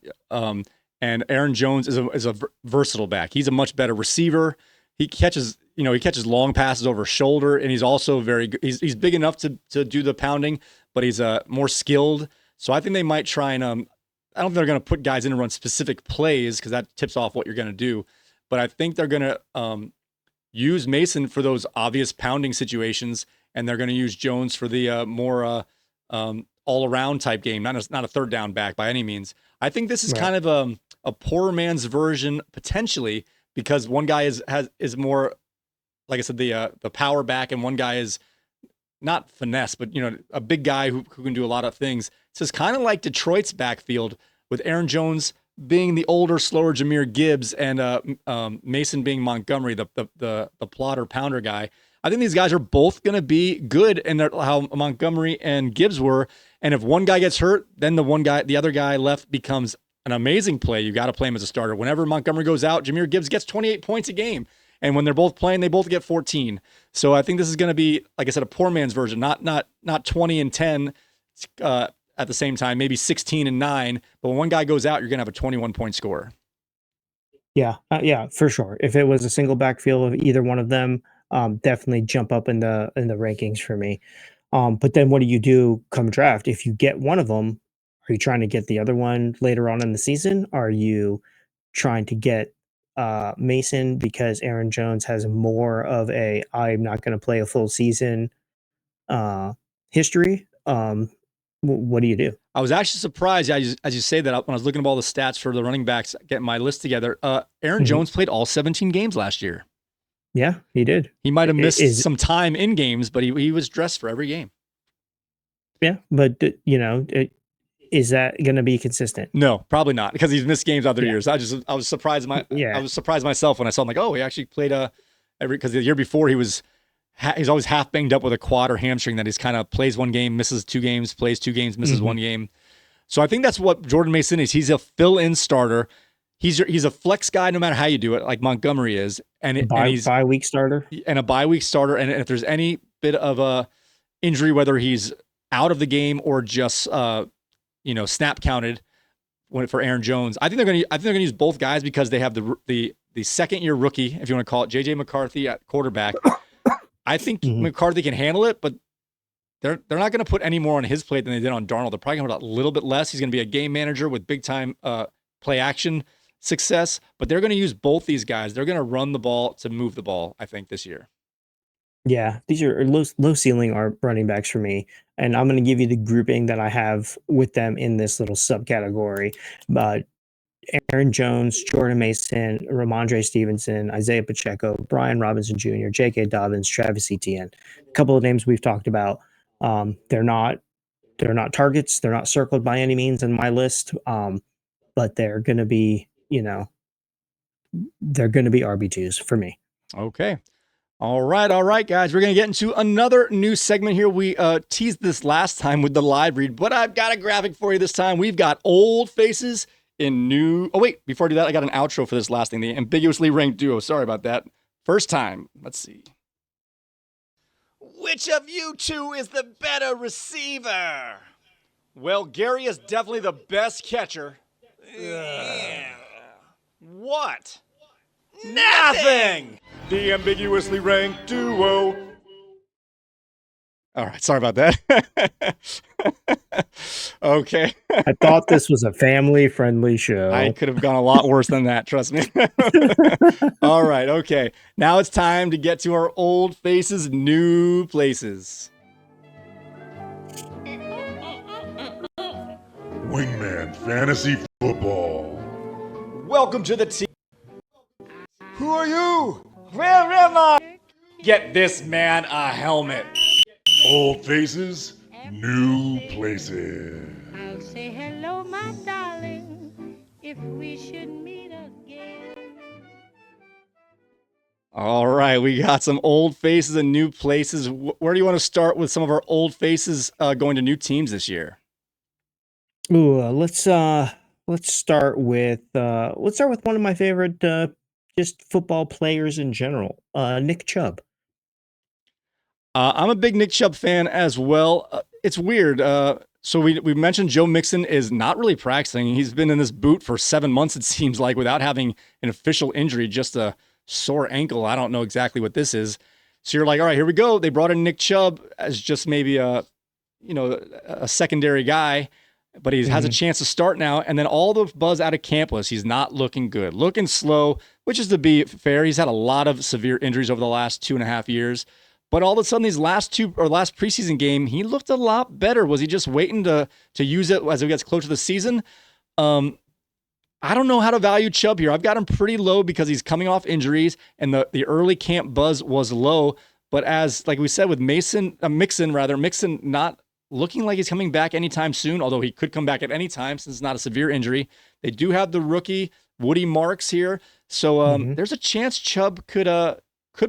and Aaron Jones is a versatile back. He's a much better receiver. He catches long passes over shoulder, and he's also very good. He's big enough to do the pounding, but he's more skilled. So I think they might try and I don't think they're going to put guys in and run specific plays because that tips off what you're going to do. But I think they're going to use Mason for those obvious pounding situations, and they're going to use Jones for the more all-around type game, not a third down back by any means. I think this is kind of a poor man's version potentially, because one guy is more, like I said, the power back, and one guy is not finesse, but a big guy who can do a lot of things. So it's kind of like Detroit's backfield with Aaron Jones being the older, slower Jahmyr Gibbs, and Mason being Montgomery, the plotter pounder guy. I think these guys are both going to be good in how Montgomery and Gibbs were. And if one guy gets hurt, then the other guy left becomes an amazing play. You got to play him as a starter. Whenever Montgomery goes out, Jahmyr Gibbs gets 28 points a game. And when they're both playing, they both get 14. So I think this is going to be, like I said, a poor man's version, not 20 and 10 at the same time, maybe 16 and 9. But when one guy goes out, you're going to have a 21-point score. Yeah, for sure. If it was a single backfield of either one of them, definitely jump up in the rankings for me. But then what do you do come draft? If you get one of them, are you trying to get the other one later on in the season? Are you trying to get Mason because Aaron Jones has more of I'm not going to play a full season history? What do you do? I was actually surprised, as you say that, when I was looking at all the stats for the running backs, getting my list together. Aaron Jones played all 17 games last year. Yeah, he did. He might have missed some time in games, but he was dressed for every game. Yeah, but is that going to be consistent? No, probably not, because he's missed games other years. I was surprised I was surprised myself when I saw him, like, oh, he actually played because the year before he's always half banged up with a quad or hamstring that he's kind of plays one game, misses 2 games, plays 2 games, misses 1 game. So I think that's what Jordan Mason is. He's a fill-in starter. He's a flex guy no matter how you do it, like Montgomery is, and he's bye week starter and a bye week starter. And if there's any bit of a injury, whether he's out of the game or just snap counted for Aaron Jones, I think they're going to use both guys because they have the second year rookie, if you want to call it, JJ McCarthy at quarterback. I think McCarthy can handle it, but they're not going to put any more on his plate than they did on Darnold. They're probably going to put a little bit less. He's going to be a game manager with big time play action success, but they're going to use both these guys. They're going to run the ball to move the ball, I think, this year. Yeah, these are low ceiling are running backs for me, and I'm going to give you the grouping that I have with them in this little subcategory. But Aaron Jones, Jordan Mason, Ramondre Stevenson, Isaiah Pacheco, Brian Robinson Jr., J.K. Dobbins, Travis Etienne. A couple of names we've talked about. They're not targets. They're not circled by any means in my list, but they're going to be, they're going to be RB2s for me. Okay. All right, guys. We're going to get into another new segment here. We teased this last time with the live read, but I've got a graphic for you this time. We've got old faces in new... Oh, wait. Before I do that, I got an outro for this last thing. The Ambiguously Ranked Duo. Sorry about that. First time. Let's see. Which of you two is the better receiver? Well, Gary is definitely the best catcher. What? Nothing! The Ambiguously Ranked Duo. All right, sorry about that. Okay. I thought this was a family-friendly show. I could have gone a lot worse than that, trust me. All right, okay. Now it's time to get to our old faces, new places. Wingman Fantasy Football. Welcome to the team. Who are you? Where am I? Get this man a helmet. Old faces, new places. I'll say hello, my darling, if we should meet again. All right, we got some old faces and new places. Where do you want to start with some of our old faces going to new teams this year? Ooh, let's start with one of my favorite just football players in general, Nick Chubb. I'm a big Nick Chubb fan as well. It's weird. So we mentioned Joe Mixon is not really practicing. He's been in this boot for 7 months, it seems like, without having an official injury, just a sore ankle. I don't know exactly what this is. So you're like, all right, here we go. They brought in Nick Chubb as just maybe a secondary guy, but he has a chance to start now. And then all the buzz out of camp was he's not looking good, looking slow, which is, to be fair, he's had a lot of severe injuries over the last 2.5 years. But all of a sudden, these last preseason game, he looked a lot better. Was he just waiting to use it as it gets closer to the season? I don't know how to value Chubb here. I've got him pretty low because he's coming off injuries, and the early camp buzz was low. But as like we said with Mixon not looking like he's coming back anytime soon, although he could come back at any time since it's not a severe injury. They do have the rookie Woody Marks here, so there's a chance Chubb could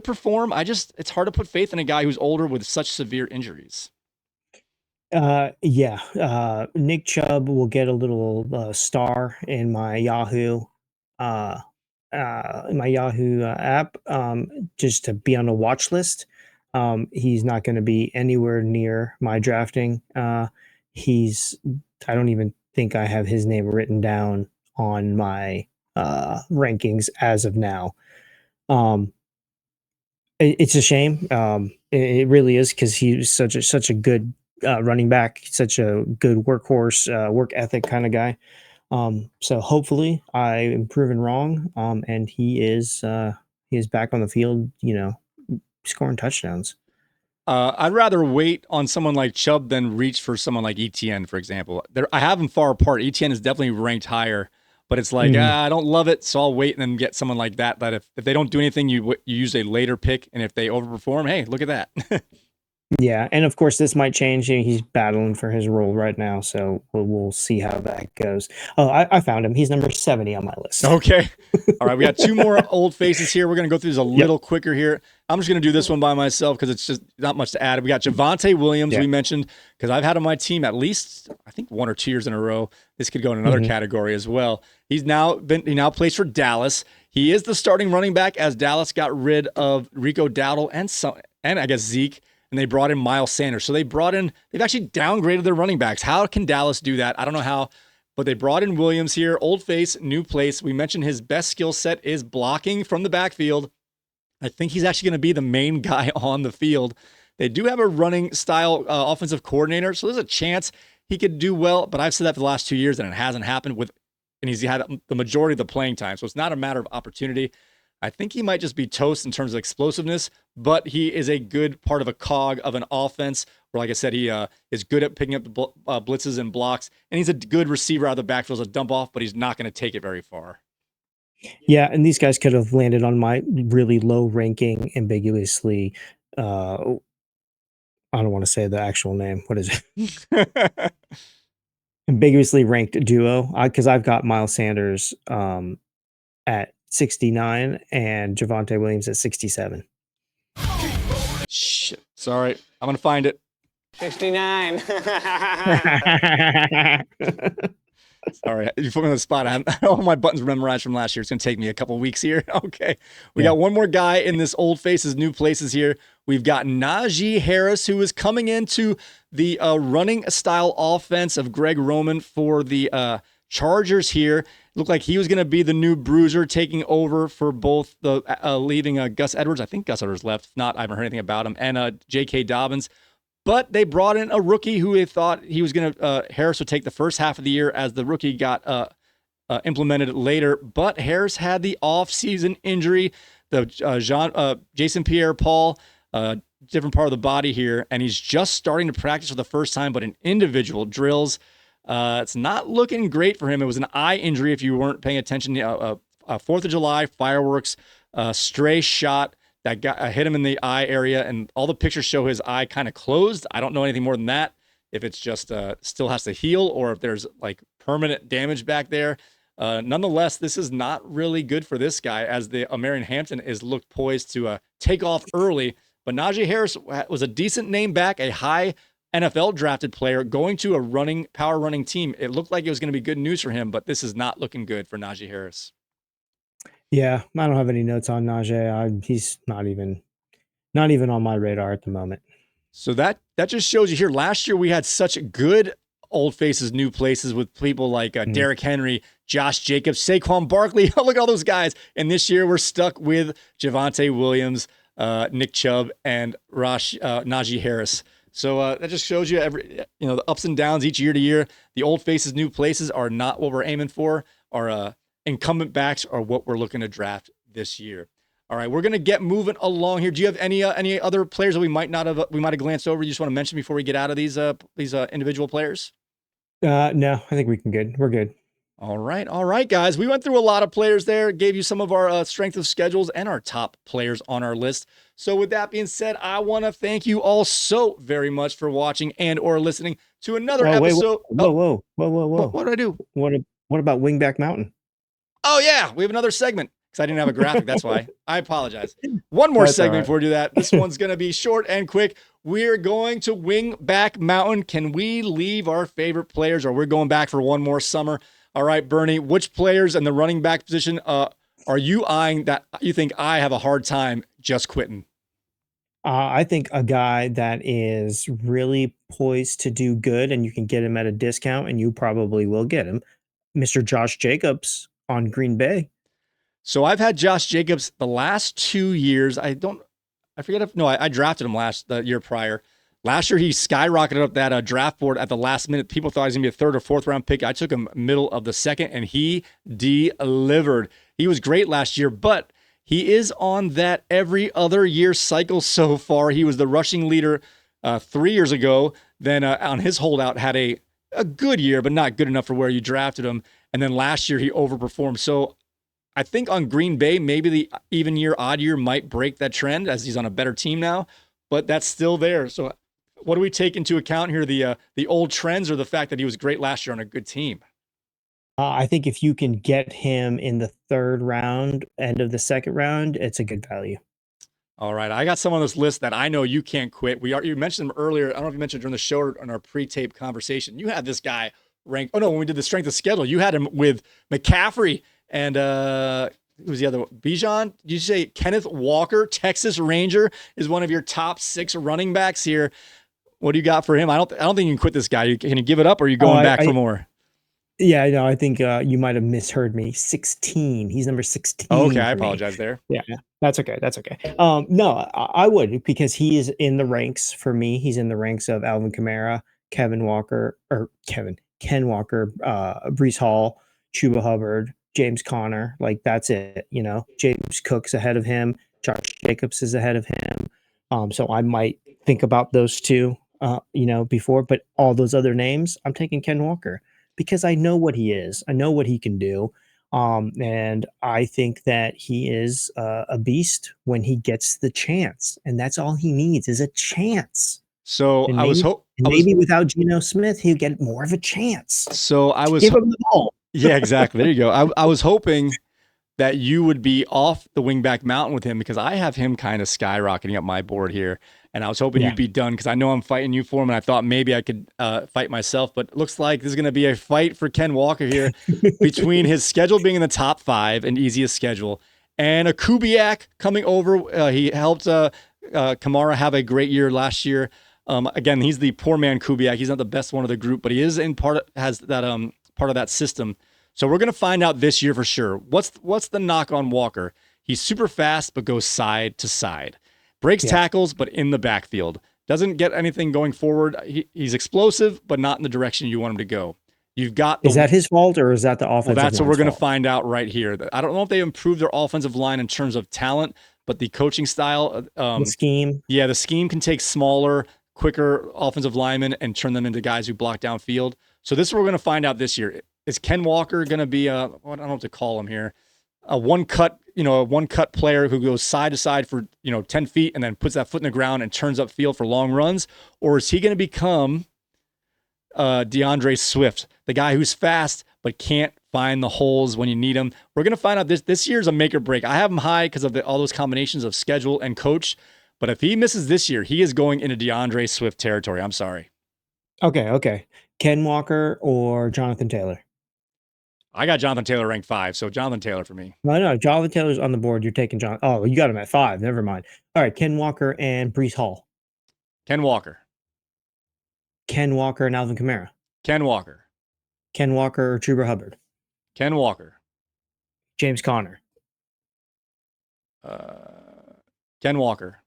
perform. It's hard to put faith in a guy who's older with such severe injuries. Nick Chubb will get a little star in my Yahoo app, just to be on a watch list. He's not going to be anywhere near my drafting. I don't even think I have his name written down on my rankings as of now. It's a shame. It really is, because he was such a good running back, such a good workhorse, work ethic kind of guy. So hopefully I am proven wrong. And he is back on the field, scoring touchdowns. I'd rather wait on someone like Chubb than reach for someone like ETN, for example. I have them far apart. ETN is definitely ranked higher, but it's like, I don't love it, so I'll wait and then get someone like that. That if they don't do anything, you use a later pick, and if they overperform, hey, look at that. Yeah, and of course this might change. He's battling for his role right now, so we'll see how that goes. Oh, I found him. He's number 70 on my list. Okay. All right, we got two more old faces here. We're going to go through these a little quicker here. I'm just going to do this one by myself because it's just not much to add. We got Javonte Williams, we mentioned, because I've had on my team at least, I think, 1 or 2 years in a row. This could go in another category as well. He now plays for Dallas. He is the starting running back as Dallas got rid of Rico Dowdle and I guess Zeke, and they brought in Miles Sanders. So they've actually downgraded their running backs. How can Dallas do that? I don't know how. But they brought in Williams here, old face, new place. We mentioned his best skill set is blocking from the backfield. I think he's actually going to be the main guy on the field. They do have a running style offensive coordinator, so there's a chance he could do well. But I've said that for the last 2 years, and it hasn't happened and he's had the majority of the playing time. So it's not a matter of opportunity. I think he might just be toast in terms of explosiveness, but he is a good part of a cog of an offense where, like I said, he is good at picking up the blitzes and blocks, and he's a good receiver out of the backfield as a dump off, but he's not going to take it very far. Yeah, and these guys could have landed on my really low ranking, ambiguously. I don't want to say the actual name. What is it? Ambiguously ranked duo, because I've got Miles Sanders at 69 and Javonte Williams at 67. Shit. Sorry. I'm going to find it. 69. Sorry. You put me on the spot. I have all my buttons memorized from last year. It's going to take me a couple weeks here. Okay. We got one more guy in this old faces, new places here. We've got Najee Harris, who is coming into the running style offense of Greg Roman for the Chargers here. Looked like he was going to be the new bruiser, taking over for both the leaving Gus Edwards. I think Gus Edwards left. If not, I haven't heard anything about him. And J.K. Dobbins. But they brought in a rookie who they thought he was going to, Harris would take the first half of the year as the rookie got implemented later. But Harris had the off-season injury, the Jason Pierre-Paul, different part of the body here, and he's just starting to practice for the first time, but in individual drills. It's not looking great for him. It was an eye injury if you weren't paying attention. 4th of July, fireworks, stray shot that hit him in the eye area, and all the pictures show his eye kind of closed. I don't know anything more than that, if it's just still has to heal or if there's like permanent damage back there. Nonetheless, this is not really good for this guy as the Marion Hampton is looked poised to take off early. But Najee Harris was a decent name back, a high NFL drafted player going to a power running team. It looked like it was going to be good news for him, but this is not looking good for Najee Harris. Yeah, I don't have any notes on Najee. He's not even on my radar at the moment. So that just shows you here. Last year we had such good old faces, new places with people like Derrick Henry, Josh Jacobs, Saquon Barkley. Look at all those guys. And this year we're stuck with Javonte Williams, Nick Chubb, and Najee Harris. So that just shows you the ups and downs each year to year. The old faces, new places are not what we're aiming for. Our incumbent backs are what we're looking to draft this year. All right, we're going to get moving along here. Do you have any other players that we might have glanced over? You just want to mention before we get out of these individual players? No, I think we're good. All right, guys. We went through a lot of players there, gave you some of our strength of schedules and our top players on our list. So with that being said, I want to thank you all so very much for watching and or listening to another episode. Whoa. What did I do? What about Wingback Mountain? Oh, yeah. We have another segment because I didn't have a graphic. That's why. I apologize. One more segment before we do that. This one's going to be short and quick. We're going to Wingback Mountain. Can we leave our favorite players, or we're going back for one more summer? All right, Bernie, which players in the running back position are you eyeing that you think I have a hard time just quitting? I think a guy that is really poised to do good, and you can get him at a discount, and you probably will get him, Mr. Josh Jacobs on Green Bay. So I've had Josh Jacobs the last 2 years. I drafted him the year prior. Last year, he skyrocketed up that draft board at the last minute. People thought he was going to be a 3rd or 4th round pick. I took him middle of the 2nd, and he delivered. He was great last year, but He is on that every other year cycle so far. He was the rushing leader 3 years ago. Then on his holdout had a good year, but not good enough for where you drafted him. And then last year he overperformed. So I think on Green Bay, maybe the even year, odd year might break that trend as he's on a better team now, but that's still there. So what do we take into account here? The old trends or the fact that he was great last year on a good team? I think if you can get him in the third round, end of the second round, it's a good value. All right. I got some on this list that I know you can't quit. You mentioned them earlier. I don't know if you mentioned during the show or in our pre-tape conversation. You had this guy ranked. Oh no, when we did the strength of schedule, you had him with McCaffrey and who was the other one? Bijan? Did you say Kenneth Walker, Texas Ranger, is one of your top 6 running backs here? What do you got for him? I don't think you can quit this guy. Can you give it up, or are you going back for more? Yeah, no, I think you might have misheard me. 16. He's number 16. Okay, I apologize there. Yeah, that's okay. That's okay. No, I would, because he is in the ranks for me. He's in the ranks of Alvin Kamara, Ken Walker, Brees Hall, Chuba Hubbard, James Conner. Like, that's it. James Cook's ahead of him. Josh Jacobs is ahead of him. So I might think about those two, before. But all those other names, I'm taking Ken Walker, because I know what he is. I know what he can do. And I think that he is a beast when he gets the chance. And that's all he needs, is a chance. So maybe without Geno Smith, he'll get more of a chance. So I was give him the ball. Yeah, exactly. There you go. I was hoping that you would be off the Wingback Mountain with him, because I have him kind of skyrocketing up my board here. And I was hoping you'd be done, because I know I'm fighting you for him, and I thought maybe I could fight myself. But it looks like this is going to be a fight for Ken Walker here between his schedule being in the top 5 and easiest schedule, and a Kubiak coming over. He helped Kamara have a great year last year. Again, he's the poor man Kubiak. He's not the best one of the group, but he is has that part of that system. So we're going to find out this year for sure. What's the knock on Walker? He's super fast, but goes side to side. Breaks tackles, but in the backfield. Doesn't get anything going forward. He's explosive, but not in the direction you want him to go. You've got. Is that his fault, or is that the offensive? Well, that's what we're going to find out right here. I don't know if they improved their offensive line in terms of talent, but the coaching style, the scheme. Yeah, the scheme can take smaller, quicker offensive linemen and turn them into guys who block downfield. So this is what we're going to find out this year. Is Ken Walker going to be I don't know what to call him here, a one cut player who goes side to side for 10 feet and then puts that foot in the ground and turns up field for long runs? Or is he going to become DeAndre Swift, the guy who's fast but can't find the holes when you need him? We're going to find out this year's a make or break. I have him high because of all those combinations of schedule and coach. But if he misses this year, he is going into DeAndre Swift territory. I'm sorry. Okay. Ken Walker or Jonathan Taylor? I got Jonathan Taylor ranked 5, so Jonathan Taylor for me. No, Jonathan Taylor's on the board. You're taking John. Oh, you got him at 5. Never mind. All right, Ken Walker and Brees Hall. Ken Walker. Ken Walker and Alvin Kamara. Ken Walker. Ken Walker or Chuba Hubbard. Ken Walker. James Conner. Ken Walker.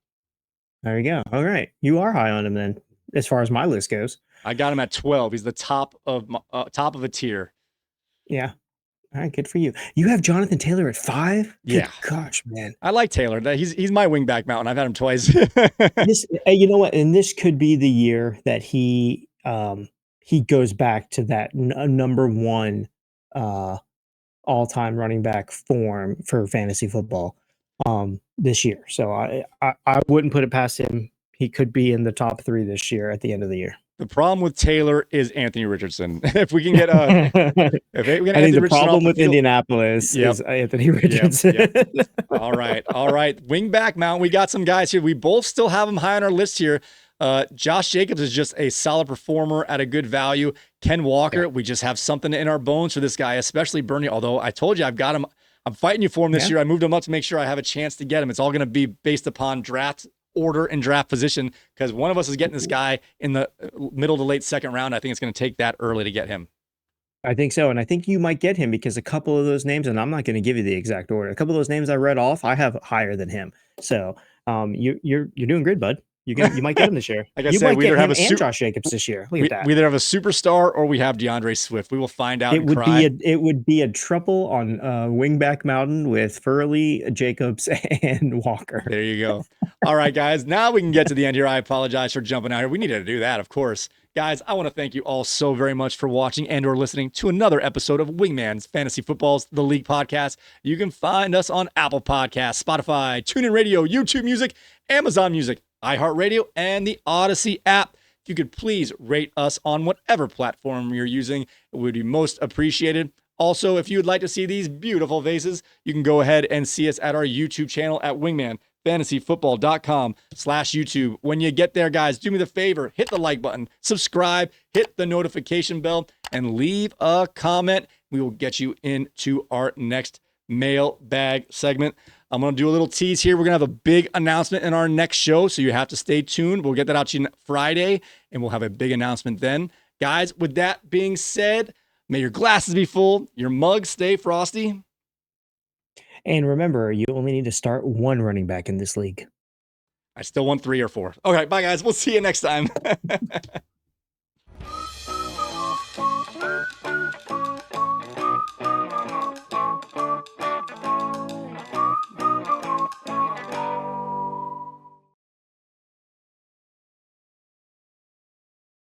There you go. All right, you are high on him then, as far as my list goes. I got him at 12. He's the top of a tier. Yeah. All right, good for you. You have Jonathan Taylor at 5? Yeah. Good gosh, man. I like Taylor. He's my Wingback Mountain. I've had him twice. You know what? And this could be the year that he goes back to that number 1 all-time running back form for fantasy football this year. So I wouldn't put it past him. He could be in the top 3 this year at the end of the year. The problem with Taylor is Anthony Richardson. If we can get I think the problem with Indianapolis is Anthony Richardson. Yep. All right. Wingback Mountain. We got some guys here. We both still have them high on our list here. Josh Jacobs is just a solid performer at a good value. Ken Walker, we just have something in our bones for this guy, especially Bernie. Although I told you I've got him. I'm fighting you for him this year. I moved him up to make sure I have a chance to get him. It's all going to be based upon draft order and draft position, because one of us is getting this guy in the middle to late second round. I think it's going to take that early to get him. I think so. And I think you might get him because a couple of those names, and I'm not going to give you the exact order, a couple of those names I read off, I have higher than him. So you're doing good, bud. You might get him this year. Like I you said, might we get either have him a and Josh Jacobs this year. Look at that. We either have a superstar or we have DeAndre Swift. We will find out. It would be a triple on Wingback Mountain with Furley, Jacobs, and Walker. There you go. All right, guys. Now we can get to the end here. I apologize for jumping out here. We needed to do that, of course. Guys, I want to thank you all so very much for watching and or listening to another episode of Wingman's Fantasy Football's The League Podcast. You can find us on Apple Podcasts, Spotify, TuneIn Radio, YouTube Music, Amazon Music, iHeartRadio, and the Audacy app. If you could please rate us on whatever platform you're using, it would be most appreciated. Also, if you would like to see these beautiful faces, you can go ahead and see us at our YouTube channel at wingmanfantasyfootball.com/YouTube. When you get there, guys, do me the favor, hit the like button, subscribe, hit the notification bell, and leave a comment. We will get you into our next mailbag segment. I'm going to do a little tease here. We're going to have a big announcement in our next show, so you have to stay tuned. We'll get that out to you Friday, and we'll have a big announcement then. Guys, with that being said, may your glasses be full, your mugs stay frosty. And remember, you only need to start one running back in this league. I still want 3 or 4. Okay, bye, guys. We'll see you next time.